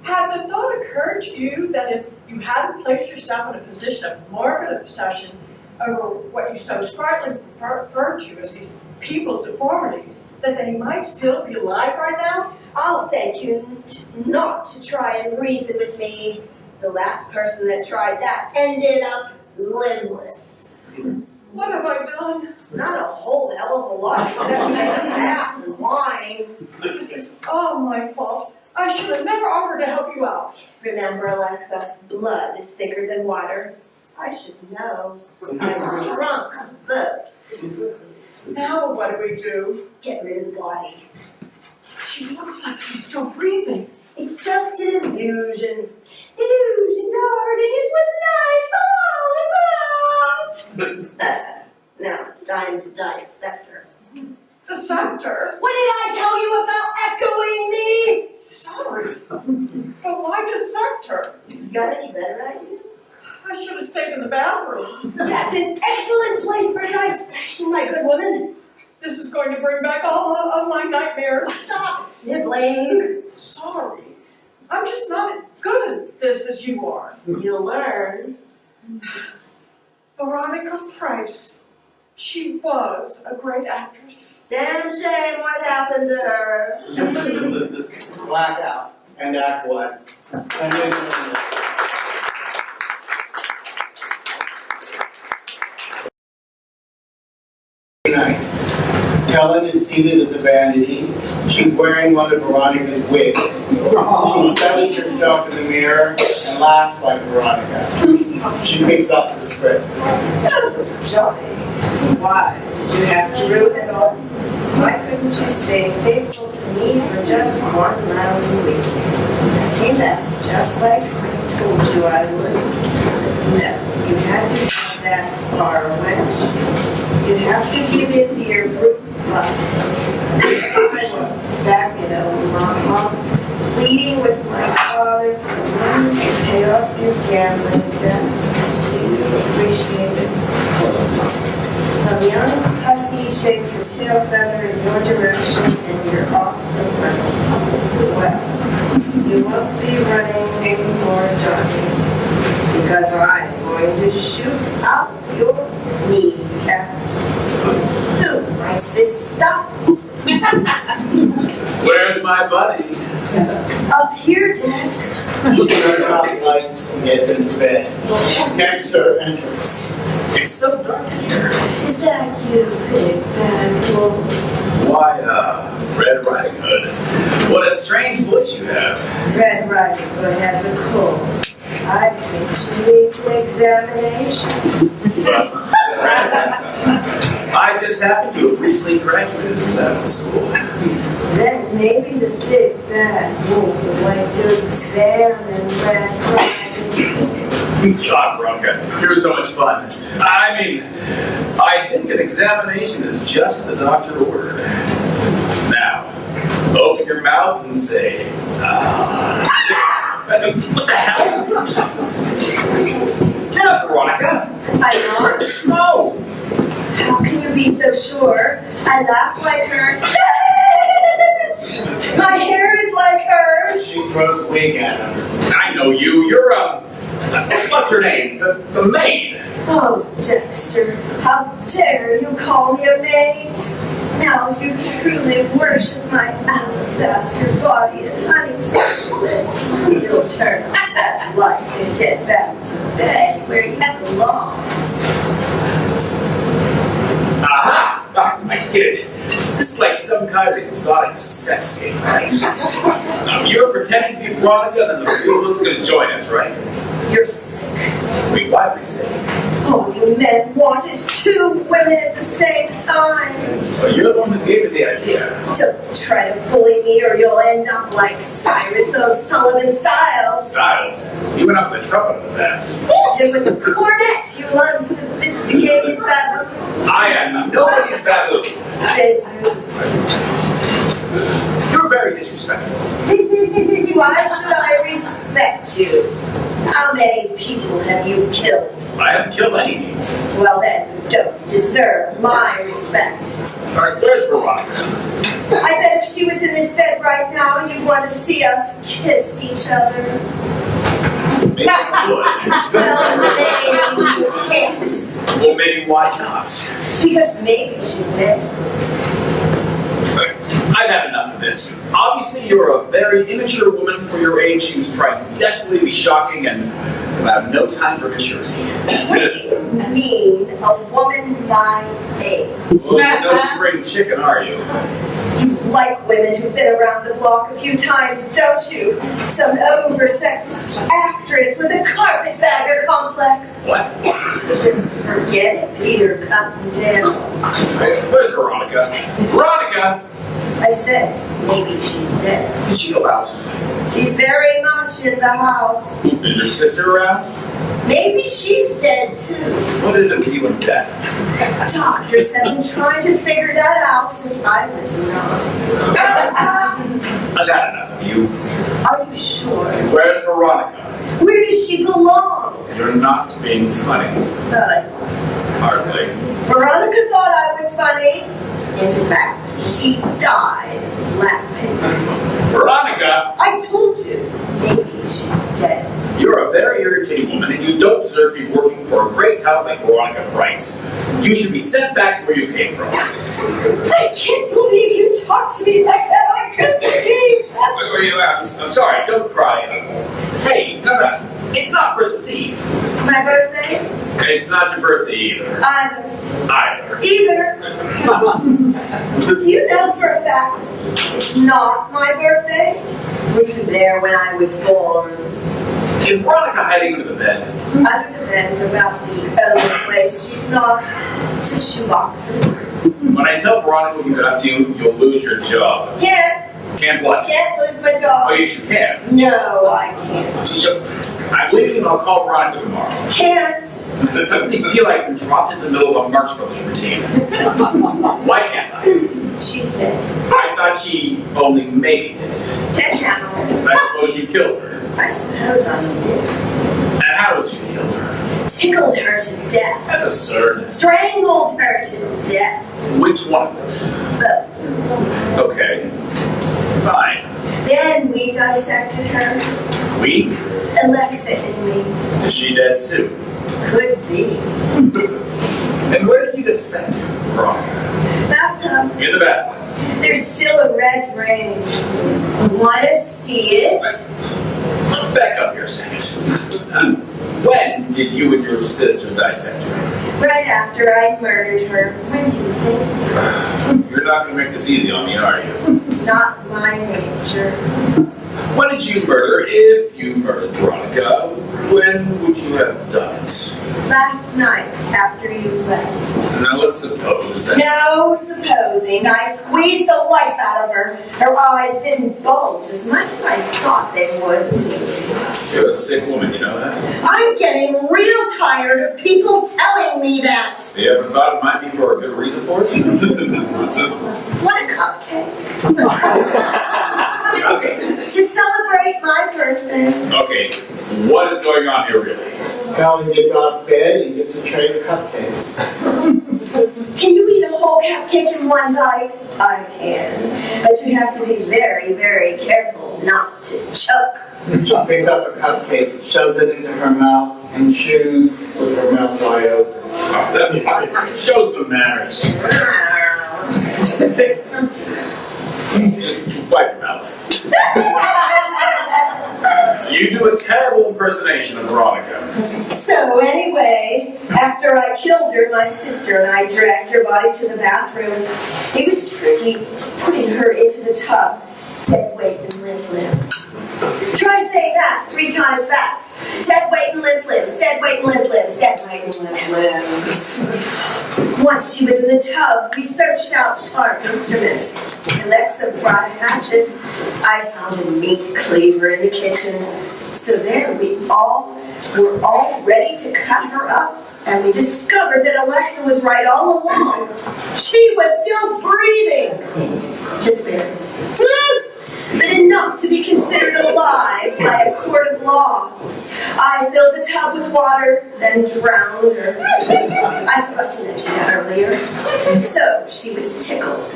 Had the thought occurred to you that if you hadn't placed yourself in a position of morbid obsession over what you so sprightly referred to as these people's deformities, that they might still be alive right now? I'll thank you not to try and reason with me. The last person that tried that ended up limbless. What have I done? Not a whole hell of a lot except take a bath and wine. This is all my fault. I should have never offered to help you out. Remember, Alexa, blood is thicker than water. I should know. I'm drunk, but Now what do we do? get rid of the body. She looks like she's still breathing. It's just an illusion. Illusion, darling, is what life's all about. Now it's time to dissect her. Dissect her? What did I tell you about echoing me? Sorry. But why dissect her? Got any better ideas? I should have stayed in the bathroom. That's an excellent place for dissection, my good woman. This is going to bring back all of my nightmares. Stop sniveling. Sorry. I'm just not as good at this as you are. You'll learn. Veronica Price. She was a great actress. Damn shame what happened to her. Blackout and Act 1. And then, Night. Helen is seated at the vanity. She's wearing one of Veronica's wigs. She studies herself in the mirror and laughs like Veronica. She picks up the script. Johnny, why did you have to ruin it all? Why couldn't you stay faithful to me for just 1 lousy week? I came out just like I told you I would. No, you had to have that bar wench. You have to give in to your brute lust. I was back in Omaha, pleading with my father for the money to pay off your gambling debts. Do you appreciate it? Of course not. Some young hussy shakes a tail feather in your direction and you're off to money. Well, you won't be running or jogging, because I'm going to shoot out your kneecaps. Who writes this stuff? Where's my buddy? Up here, Dex. She turns off lights and gets into bed. Dexter enters. It's so dark in here. Is that you, big bad wolf? Why, Red Riding Hood. What a strange voice you have. Red Riding Hood has a cold. I think she needs an examination. I just happen to have recently graduated from medical school. Then maybe the big bad wolf would like to examine Red Riding Hood. God, Bronca, you were so much fun. I mean, I think an examination is just what the doctor ordered. Now, open your mouth and say, what the hell? No, Veronica. I know. No. How can you be so sure? I laugh like her. My hair is like hers. She throws a wig at him. I know you. You're, what's her name? The maid. Oh, Dexter, how dare you call me a maid? Now, if you truly worship my alabaster body and honeysuckle lips, you'll turn off that light and get back to bed where you belong. Aha! Ah, I get it. This is like some kind of exotic sex game, right? You're pretending to be Veronica, then the real one's going to join us, right? You're sick. Wait, why are we sick? All you men want is two women at the same time. So you're the one who gave me the idea. Don't try to bully me or you'll end up like Cyrus O'Sullivan Styles. Styles, you went up with a trumpet in his ass. It was a cornet, you unsophisticated baboon. I am nobody's baboon. Says You're very disrespectful. why should I respect you? How many people have you killed? I haven't killed any people. Well then, you don't deserve my respect. All right, where's Veronica? I bet if she was in this bed right now, you'd want to see us kiss each other. Maybe I would. Well, maybe you can't. Well, maybe why not? Because maybe she's dead. I've had enough of this. Obviously, you're a very immature woman for your age who's trying desperately to be shocking and will have no time for maturity. What do you mean, a woman my age? Well, you're no spring chicken, are you? You like women who've been around the block a few times, don't you? Some oversexed actress with a carpetbagger complex. What? Just forget it, Peter Cottontail. Where's Veronica? Veronica! I said, maybe she's dead. Did she go out? She's very much in the house. Is your sister around? Maybe she's dead too. What is it with you and death? Doctors have been trying to figure that out since I was young. I've had enough of you. Are you sure? Where's Veronica? Where does she belong? You're not being funny. Thought I was. Hardly. Veronica thought I was funny. In fact, she died laughing. Veronica! I told you, maybe she's dead. You're a very irritating woman, and you don't deserve to be working for a great talent like Veronica Price. You should be sent back to where you came from. I can't believe you talked to me like that on Christmas Eve. I'm sorry, don't cry. Hey, no. It's not Christmas Eve. My birthday? It's not your birthday either. Either. Do you know for a fact it's not my birthday? Were you there when I was born? Is Veronica hiding under the bed? Under the bed is about the only place she's not. The shoeboxes. When I tell Veronica what you've been up to, you'll lose your job. Can't what? Can't lose my job. Oh, you sure can. No, I can't. I believe you, and I'll call Veronica tomorrow. Can't. I suddenly feel like I'm dropped in the middle of a Marx Brothers routine. Why can't I? She's dead. I thought she only maybe did. Dead now. I suppose you killed her. I suppose I did. And how did you kill her? Tickled her to death. That's absurd. Strangled her to death. Which one is it? Both. Okay. Fine. Then we dissected her. We? Alexa and me. Is she dead too? Could be. And where did you dissect her, Veronica? Bathtub. In the bathroom. There's still a red ring. Wanna see it? Let's back up here a second. When did you and your sister dissect her? Right after I murdered her. When do you think? You're not going to make this easy on me, are you? Not my nature. When did you murder, if you murdered Veronica? When would you have done it? Last night after you left. Now let's suppose that... No supposing. I squeezed the life out of her. Her eyes didn't bulge as much as I thought they would. You're a sick woman, you know that? I'm getting real tired of people telling me that. You ever thought it might be for a good reason for it? What a cupcake. Okay. To celebrate my birthday. Okay, what is going on here really? Calvin gets off bed and gets a tray of cupcakes. Can you eat a whole cupcake in one bite? I can. But you have to be very, very careful not to choke. She picks up a cupcake, shoves it into her mouth, and chews with her mouth wide open. Show some manners. Just wipe your mouth. You do a terrible impersonation of Veronica. So anyway, after I killed her, my sister and I dragged her body to the bathroom. It was tricky putting her into the tub. Dead weight and limp limbs. Try saying that 3 times fast. Dead weight and limp limbs. Dead weight and limp limbs. Dead weight and limp limbs. Once she was in the tub, we searched out sharp instruments. Alexa brought a hatchet. I found a meat cleaver in the kitchen. So there we were all ready to cut her up. And we discovered that Alexa was right all along. She was still breathing. Just barely. But enough to be considered alive by a court of law. I filled the tub with water, then drowned her. I forgot to mention that earlier. So she was tickled,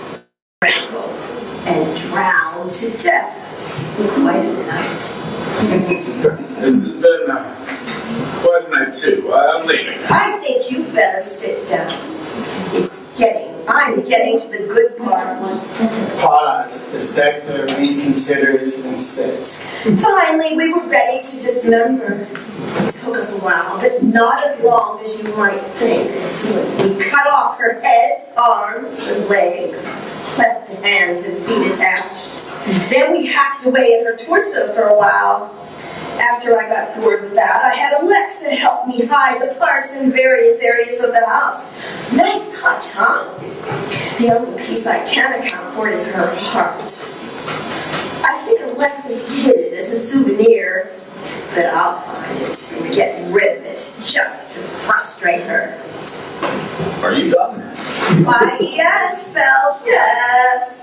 strangled, and drowned to death in quite a night. This has been quite a night too. I'm leaving. I think you better sit down. I'm getting to the good part. Pause as Declan reconsiders and sits. Finally, we were ready to dismember. It took us a while, but not as long as you might think. We cut off her head, arms, and legs, left the hands and feet attached. Then we hacked away at her torso for a while. After I got bored with that, I had Alexa help me hide the parts in various areas of the house. Nice touch, huh? The only piece I can account for is her heart. I think Alexa hid it as a souvenir, but I'll find it and get rid of it just to frustrate her. Are you done? Why, yes, Belle, yes.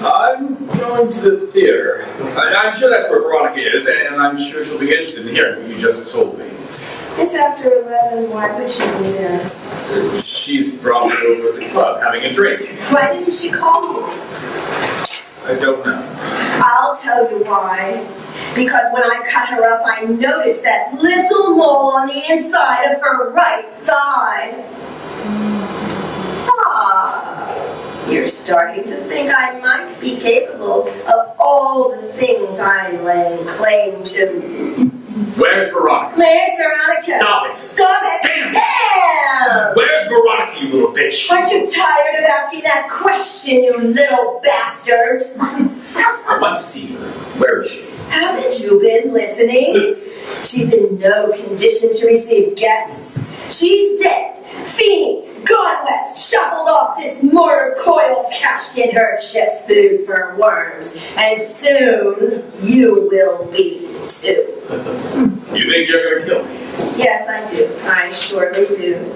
I'm going to the theater. I'm sure that's where Veronica is, and I'm sure she'll be interested in hearing what you just told me. It's after 11. Why would she be there? She's probably over at the club having a drink. Why didn't she call me? I don't know. I'll tell you why. Because when I cut her up, I noticed that little mole on the inside of her right thigh. You're starting to think I might be capable of all the things I'm laying claim to. Where's Veronica? Where's Veronica? Stop it! Stop it! Damn! Yeah! Where's Veronica, you little bitch? Aren't you tired of asking that question, you little bastard? I want to see her. Where is she? Haven't you been listening? She's in no condition to receive guests. She's dead, fiending, gone west, shuffled off this mortar coil, cashed in her ship's food for worms, and soon you will be too. You think you're going to kill me? Yes, I do. I surely do.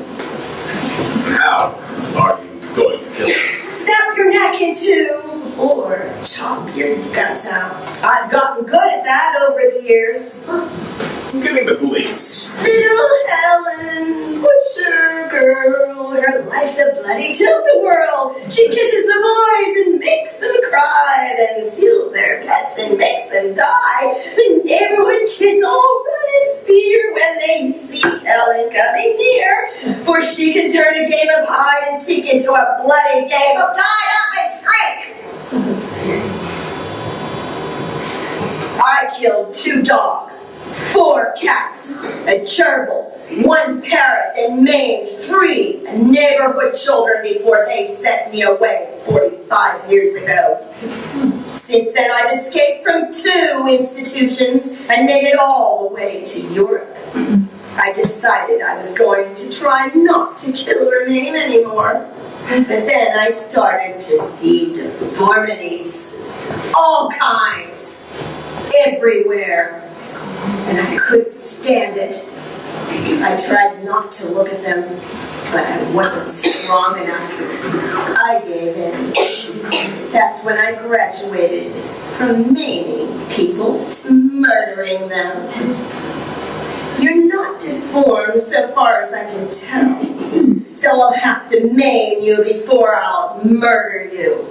How are you going to kill me? Snap your neck in two, or chop your guts out. I've gotten good at that over the years. I'm getting the police. Little Helen, butcher girl, her life's a bloody tilt-the-whirl. She kisses the boys and makes them cry, then steals their pets and makes them die. The neighborhood kids all run in fear when they see Helen coming near, for she can turn a game of hide and seek into a bloody game of tie up and trick. I killed 2 dogs, 4 cats, a gerbil, 1 parrot, and maimed 3 neighborhood children before they sent me away 45 years ago. Since then, I've escaped from 2 institutions and made it all the way to Europe. I decided I was going to try not to kill or maim anymore. But then I started to see deformities, all kinds, everywhere, and I couldn't stand it. I tried not to look at them, but I wasn't strong enough. I gave in. That's when I graduated from maiming people to murdering them. You're not deformed so far as I can tell, so I'll have to maim you before I'll murder you.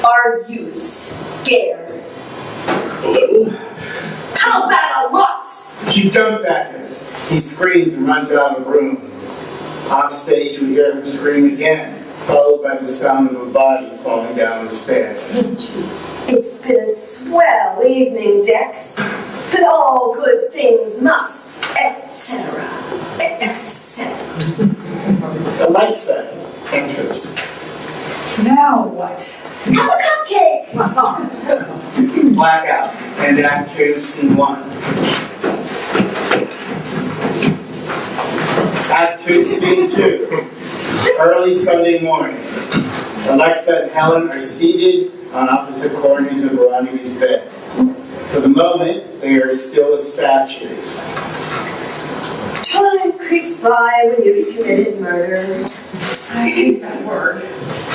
Are you scared? A little. How about a lot? She jumps at him. He screams and runs out of the room. Off stage, we hear him scream again, followed by the sound of a body falling down the stairs. It's been a swell evening, Dex, but all good things must, etc., etc. Alexa enters. Now what? Have a cupcake! Blackout, and Act 2, Scene 1. Act 2, Scene 2. Early Sunday morning. Alexa and Helen are seated on opposite corners of Veronica's bed. For the moment, they are still as statues. Time creeps by when you've committed murder. I hate that word.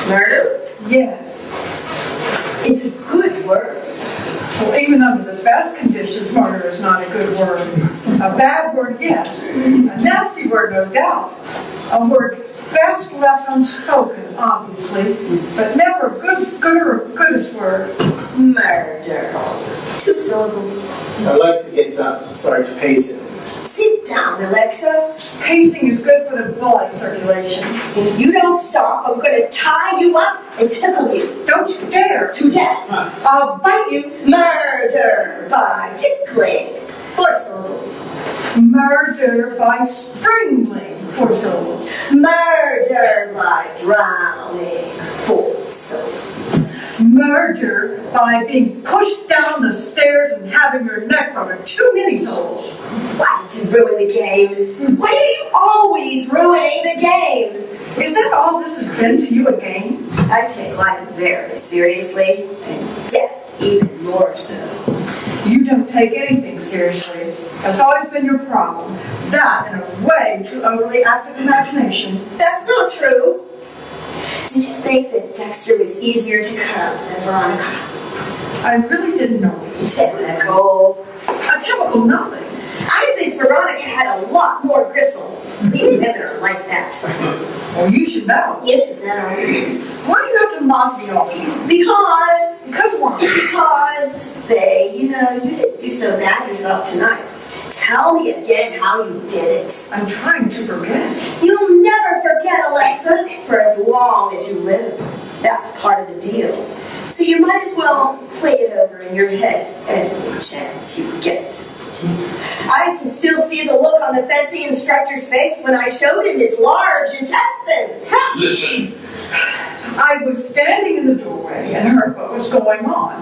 Murder? Yes. It's a good word. Well, even under the best conditions, murder is not a good word. A bad word, yes. A nasty word, no doubt. A word best left unspoken, obviously, but never a goodest word. Murder. 2 syllables. Alexa gets up and starts pacing. Sit down, Alexa. Pacing is good for the blood circulation. If you don't stop, I'm going to tie you up and tickle you Don't you dare! to death. I'll bite you. Murder by tickling. 4 syllables. Murder by strangling. 4 syllables. Murder by drowning. 4 syllables. Murder by being pushed down the stairs and having your neck broken. Too many syllables. Why did you ruin the game? Why are you always ruining the game? Is that all this has been to you, a game? I take life very seriously, and death even more so. You don't take anything seriously. That's always been your problem. That and a way too overly active imagination. That's not true. Did you think that Dexter was easier to cut than Veronica? I really didn't notice. Typical. A typical nothing. I think Veronica had a lot more gristle. We women are like that. Well, you should know. You should know. Why do you have to mock me all the time? Because what? Because, say, you didn't do so bad yourself tonight. Tell me again how you did it. I'm trying to forget. You'll never forget, Alexa, for as long as you live. That's part of the deal. So you might as well play it over in your head every chance you get. I can still see the look on the fencing instructor's face when I showed him his large intestine. Listen. I was standing in the doorway and heard what was going on.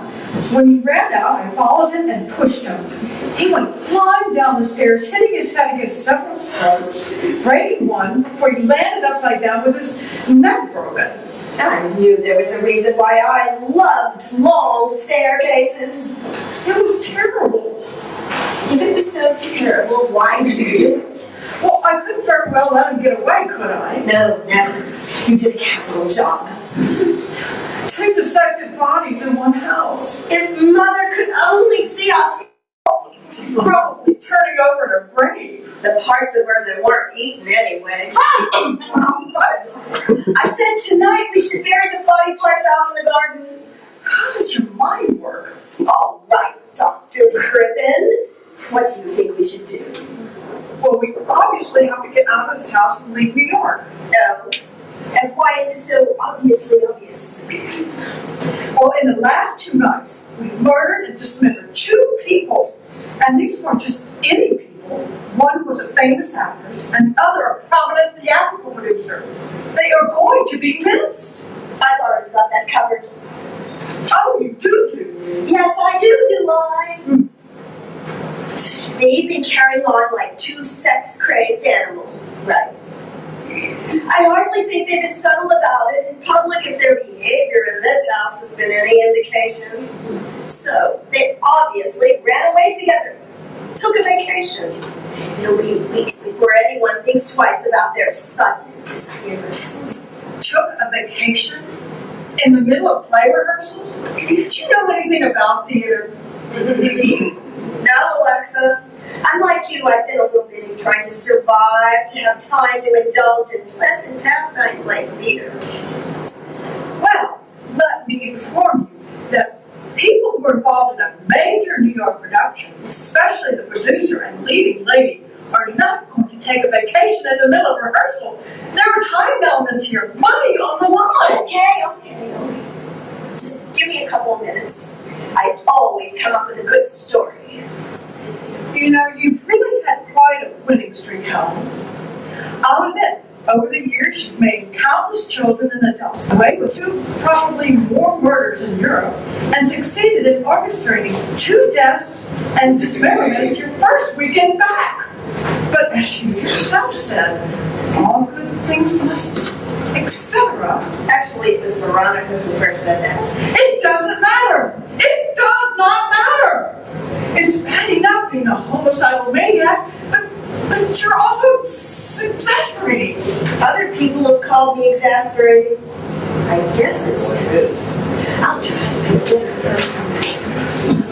When he ran out, I followed him and pushed him. He went flying down the stairs, hitting his head against several spokes, breaking one before he landed upside down with his neck broken. I knew there was a reason why I loved long staircases. It was terrible. If it was so terrible, why did you do it? Well, I couldn't very well let him get away, could I? No, never. You did a capital job. 2 dissected bodies in one house. If Mother could only see us, She's probably turning over in her grave. the parts of her that weren't eaten anyway. What? I said tonight we should bury the body parts out in the garden. how does your mind work? All right, Dr. Crippen. What do you think we should do? Well, we obviously have to get out of this house and leave New York. No. And why is it so obviously obvious? Well, in the last 2 nights, we murdered and dismembered 2 people. And these weren't just any people. One was a famous actress, and the other a prominent theatrical producer. They are going to be missed. I've already got that covered. Oh, you do? Yes, I do I? They've been carrying on like 2 sex-crazed animals. Right. I hardly think they've been subtle about it in public if their behavior in this house has been any indication. So, they obviously ran away together. Took a vacation. It'll be weeks before anyone thinks twice about their sudden disappearance. Took a vacation? In the middle of play rehearsals? Do you know anything about theater? No, Alexa. Unlike you, I've been a little busy trying to survive, to have time to indulge in pleasant pastimes like theater. Well, let me inform you that people who are involved in a major New York production, especially the producer and leading lady, are not going to take a vacation in the middle of rehearsal. There are time elements here, money on the line. Okay. Just give me a couple of minutes. I always come up with a good story. You know, you've really had quite a winning streak, Helen. I'll admit, over the years, you've made countless children and adults away with 2, probably more murders in Europe, and succeeded in orchestrating 2 deaths and dismemberments your first weekend back. But as you yourself said, all good things must, etc. Actually, it was Veronica who first said that. It doesn't matter. It does not matter. It's bad enough being a homicidal maniac, but you're also exasperating. Other people have called me exasperating. I guess it's true. I'll try to be a better person.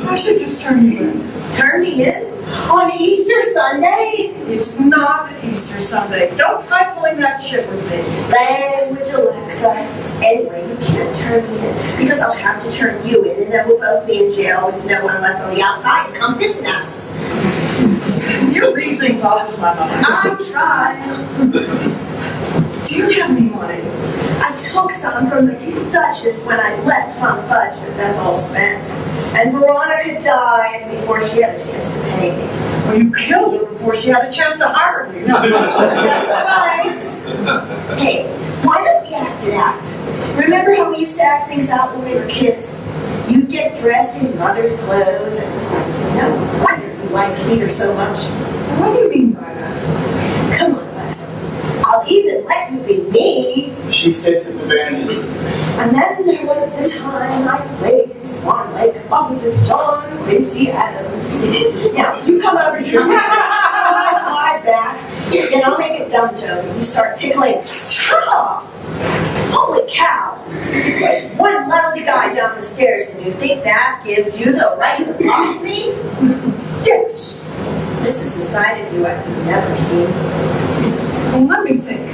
I should just turn you in. Turn me in? On Easter Sunday? It's not Easter Sunday. Don't try pulling that shit with me. Language, Alexa. Anyway, you can't turn me in because I'll have to turn you in, and then we'll both be in jail with no one left on the outside to come visit us. Your reasoning bothers my mind. I tried. Do you have any money? I took some from the Duchess when I left Fun Fudge, but that's all spent. And Veronica died before she had a chance to pay me. Well, you killed her before she had a chance to hire you. That's right. Hey, why don't we act it out? Remember how we used to act things out when we were kids? You'd get dressed in mother's clothes, and no wonder you like theater so much. What do you mean by that? Come on, Alexa. I'll even let you be me. She said to the bandit. And then there was the time I played in Swan Lake opposite John Quincy Adams. Now, you come over here, wash my back, and I'll make a dumb joke, and you start tickling. Shut up! Holy cow! There's one lousy guy down the stairs, and you think that gives you the right to boss me? Yes. This is a side of you I've never seen. Well, let me think.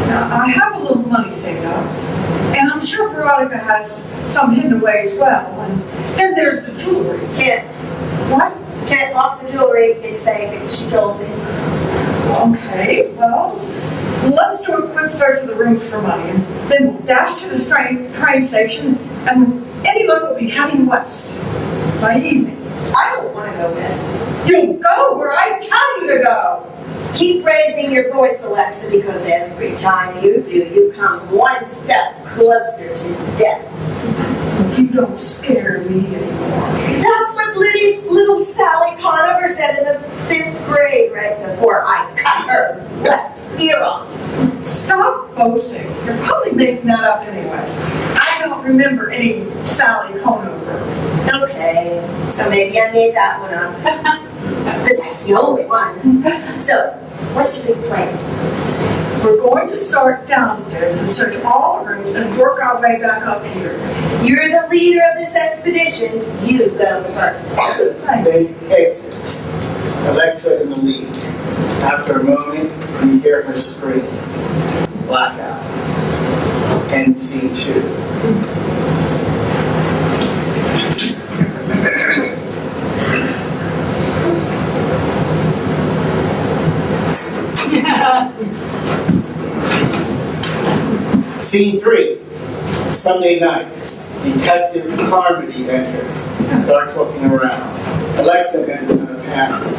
Now, I have a little money saved up, and I'm sure Veronica has some hidden away as well. And then there's the jewelry. Can't. What? Can't lock the jewelry. It's fake. She told me. Okay, well, let's do a quick search of the rooms for money, and then we'll dash to the train station, and with any luck, we'll be heading west by evening. I don't want to go west. You'll go where I tell you to go. Keep raising your voice, Alexa, because every time you do, you come one step closer to death. You don't scare me anymore. That's what little Sally Conover said in the 5th grade right before I cut her left ear off. Stop boasting. You're probably making that up anyway. I don't remember any Sally Conover. Okay, so maybe I made that one up. But that's the only one. So, what's your big plan? We're going to start downstairs and search all the rooms and work our way back up here. You're the leader of this expedition. You go first. They exit. Alexa in the lead. After a moment, you hear her scream. Blackout. End scene 2. Scene 3, Sunday night. Detective Carmody enters and starts looking around. Alexa enters in a panic.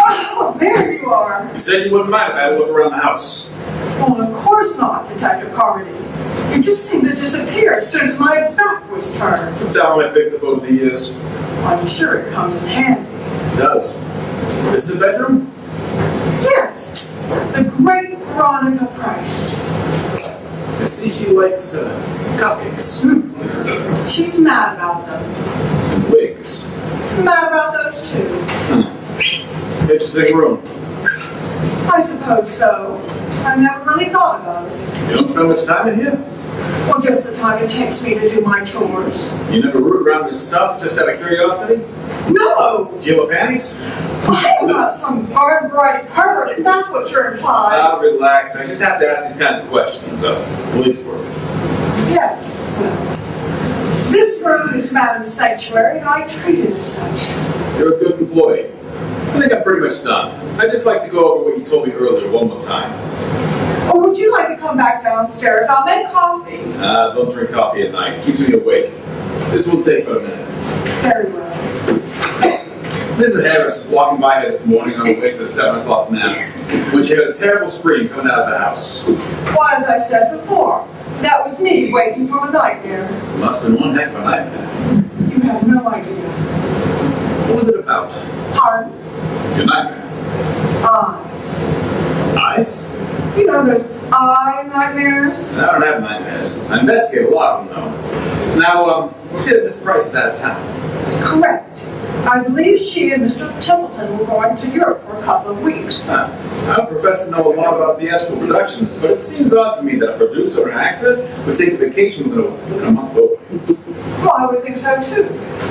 Oh, there you are. You said you wouldn't mind if I had a look around the house. Well, of course not, Detective Carmody. You just seemed to disappear as soon as my back was turned. It's a talent I picked up over the years. I'm sure it comes in handy. It does. This is the bedroom? Yes, the great Veronica Price. I see she likes cupcakes. She's mad about them. Wigs. Mad about those too. Interesting room. I suppose so. I never really thought about it. You don't spend much time in here? Well, just the time it takes me to do my chores. You never root around with stuff just out of curiosity? No! Steal her panties? I'm not some garden variety pervert, if that's what you're implying. Relax. I just have to ask these kinds of questions. Police work. Yes, well, this room is Madame's sanctuary, and I treat it as such. You're a good employee. I think I'm pretty much done. I'd just like to go over what you told me earlier one more time. Or would you like to come back downstairs? I'll make coffee. Don't drink coffee at night. It keeps me awake. This will take about a minute. Very well. Mrs. Harris was walking by here this morning on the way to the 7 o'clock mass when she heard a terrible scream coming out of the house. Well, as I said before, that was me waking from a nightmare. It must have been one heck of a nightmare. You have no idea. What was it about? Pardon? Your nightmare. Eyes. Eyes? You know those eye nightmares? I don't have nightmares. I investigate a lot of them, though. Now, you said Miss Price is out of town. Correct. I believe she and Mr. Templeton were going to Europe for a couple of weeks. I don't profess to know a lot about theatrical productions, but it seems odd to me that a producer or an actor would take a vacation within a month over. Well, I would think so too.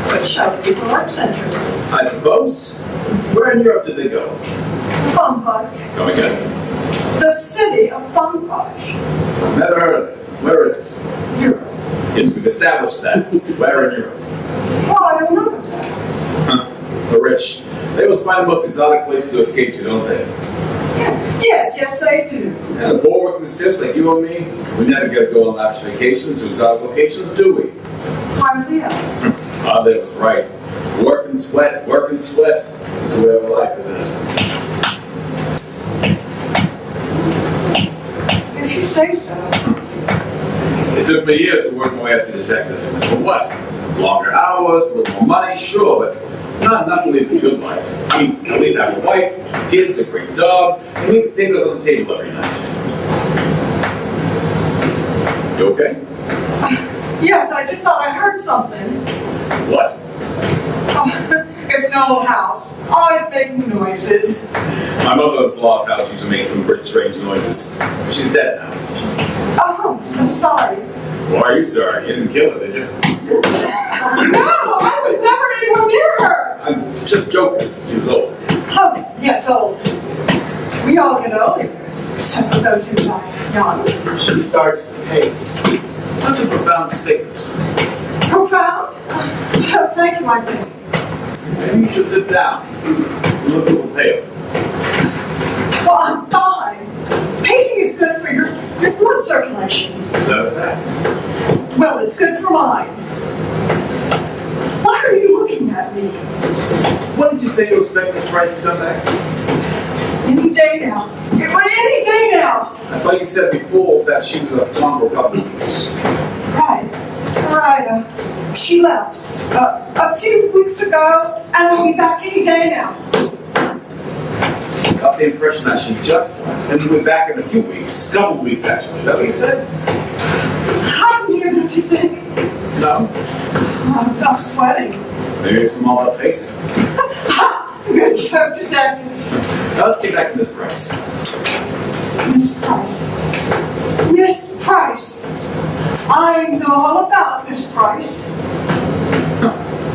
But shall people art center? I suppose. Where in Europe did they go? Funfudge. Go again. The city of Funfudge. Never heard of it. Where is it? Europe. Yes, we've established that. Where in Europe? Well, I don't know exactly. The rich. They always find the most exotic places to escape to, don't they? Yes, they do. And the poor working stiffs like you and me, we never get to go on lavish vacations to exotic locations, do we? Hardly ever. Ah, that was right. Work and sweat, work and sweat. It's the way of life, isn't it? If you say so. It took me years to work my way up to detective. For what? Longer hours, a little more money, sure, but not enough to live a good life. I mean, at least I have a wife, 2 kids, a great dog, and leave potatoes on the table every night. You okay? Yes, I just thought I heard something. What? Oh, it's an old house. Always making noises. My mother-in-law's house used to make some pretty strange noises. She's dead now. Oh, I'm sorry. Well, are you sorry? You didn't kill her, did you? No, I was never anywhere near her. I'm just joking. She was old. Oh, yes, old. We all get older, except for those who die young. She starts to pace. That's a profound statement. Profound? Oh, thank you, my friend. Maybe you should sit down. You look a little pale. Well, I'm fine. Pacing is good for your blood circulation. Is that a fact? Well, it's good for mine. Why are you looking at me? When did you say you expect Miss Price to come back? Any day now. Any day now. I thought you said before that she was gone for a couple of weeks. Right. She left a few weeks ago, and will be back any day now. I got the impression that she just left and will be back in a few weeks. Couple of weeks, actually. Is that what you said? How near did you think? No. I'm sweating. Maybe it's from all that pacing. Good joke, detective. Now let's get back to Miss Price. Miss Price. Miss Price. I know all about Miss Price.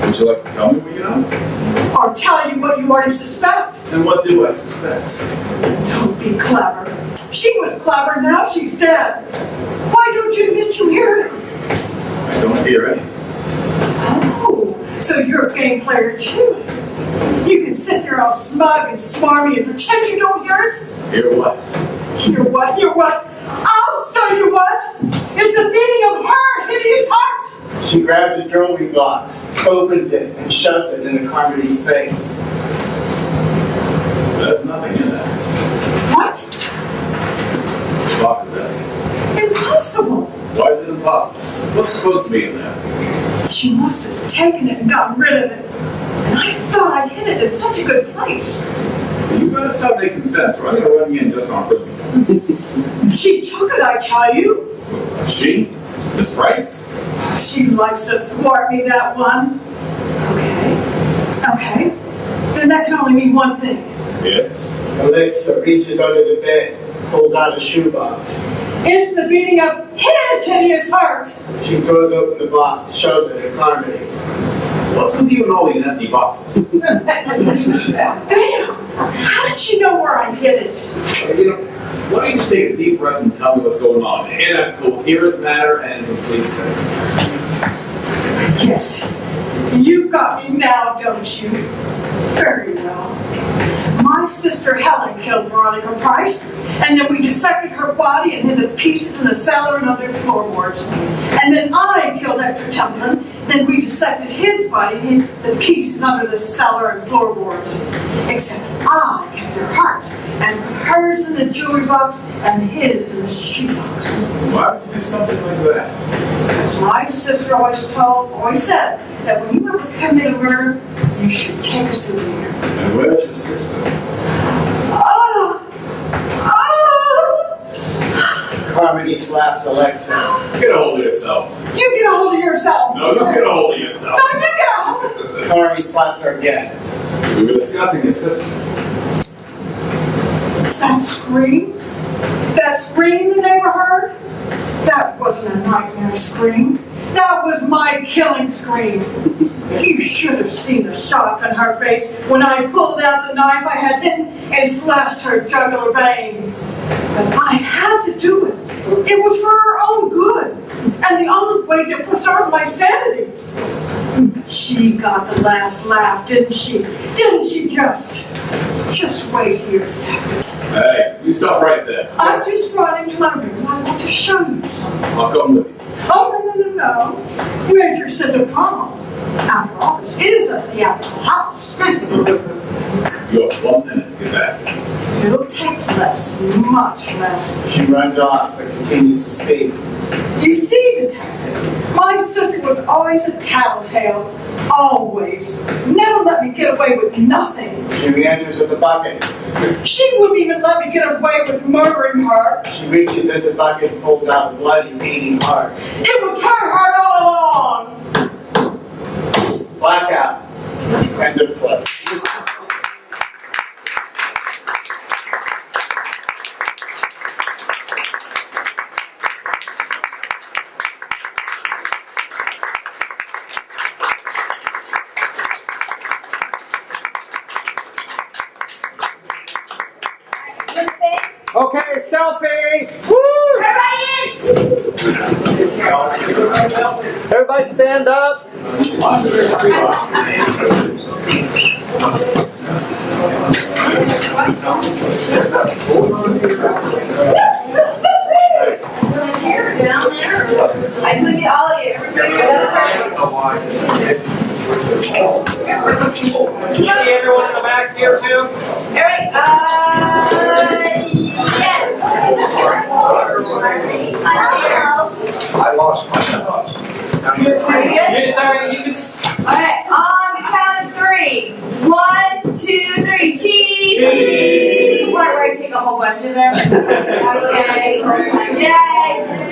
Would you like to tell me what you know? Or tell you what you already suspect. And what do I suspect? Don't be clever. She was clever, now she's dead. Why don't you admit you hear her? I don't hear anything. Oh, so you're a game player too. You can sit there all smug and smarmy and pretend you don't hear it? Hear what? You're what? You're what? I'll show you what! It's the beating of her hideous heart! She grabs the jewelry box, opens it, and shoves it into Carmody's face. There's nothing in there. What? What box is that? Impossible! Why is it impossible? What's supposed to be in there? She must have taken it and gotten rid of it. And I thought I hid it in such a good place. You better stop making sense, or I'm going to run you in just on principle. She took it, I tell you. She? Miss Price? She likes to thwart me, that one. Okay. Then that can only mean one thing. Yes. Alexa reaches under the bed, pulls out a shoebox. It's the beating of his hideous heart. She throws open the box, shows it to Carmody. What's with you and all these empty boxes? Damn! How did she know where I hid it? You know, why don't you just take a deep breath and tell me what's going on in a coherent manner and complete sentences? Yes. You've got me now, don't you? Very well. My sister Helen killed Veronica Price, and then we dissected her body and hid the pieces in the cellar and under floorboards. And then I killed Hector Templeton, then we dissected his body and hid the pieces under the cellar and floorboards. Except I kept her heart, and put hers in the jewelry box and his in the shoebox. Why would you do something like that? Because my sister always said that when you ever commit a murder, you should take a souvenir. And where's your sister? Carmody slaps Alexa. Get a hold of yourself. You get a hold of yourself! No, you get a hold of yourself. No, you get a hold of yourself! Carmody slaps her again. We were discussing your sister. That scream? That scream the neighbor heard? That wasn't a nightmare scream. That was my killing scream. You should have seen the shock on her face when I pulled out the knife I had hidden and slashed her jugular vein. But I had to do it. It was for her own good, and the only way to preserve my sanity. She got the last laugh, didn't she? Didn't she just? Just wait here, Detective. Hey, you stop right there. I'm just running to my room. I want to show you something. I'll come with you. Oh, no. Where's your sense of drama? After all, this is a theatrical house. You have 1 minute to get back. It'll take less, much less. She runs off, but continues to speak. You see, Detective, my sister was always a tattletale. Always. Never let me get away with nothing. She re-enters with the bucket. She wouldn't even let me get away with murdering her. She reaches into the bucket and pulls out a bloody, beating heart. It was her heart all along. Blackout. End of play. Okay, selfie! Woo! Everybody stand up. I can look at all of you. Can you see everyone in the back here too? Alright, yes. I lost my bus. Are you good? It's alright, you can. Alright, on the count of 3. 1, 2, 3. Cheese! This is the part where I take a whole bunch of them. Okay. Yay!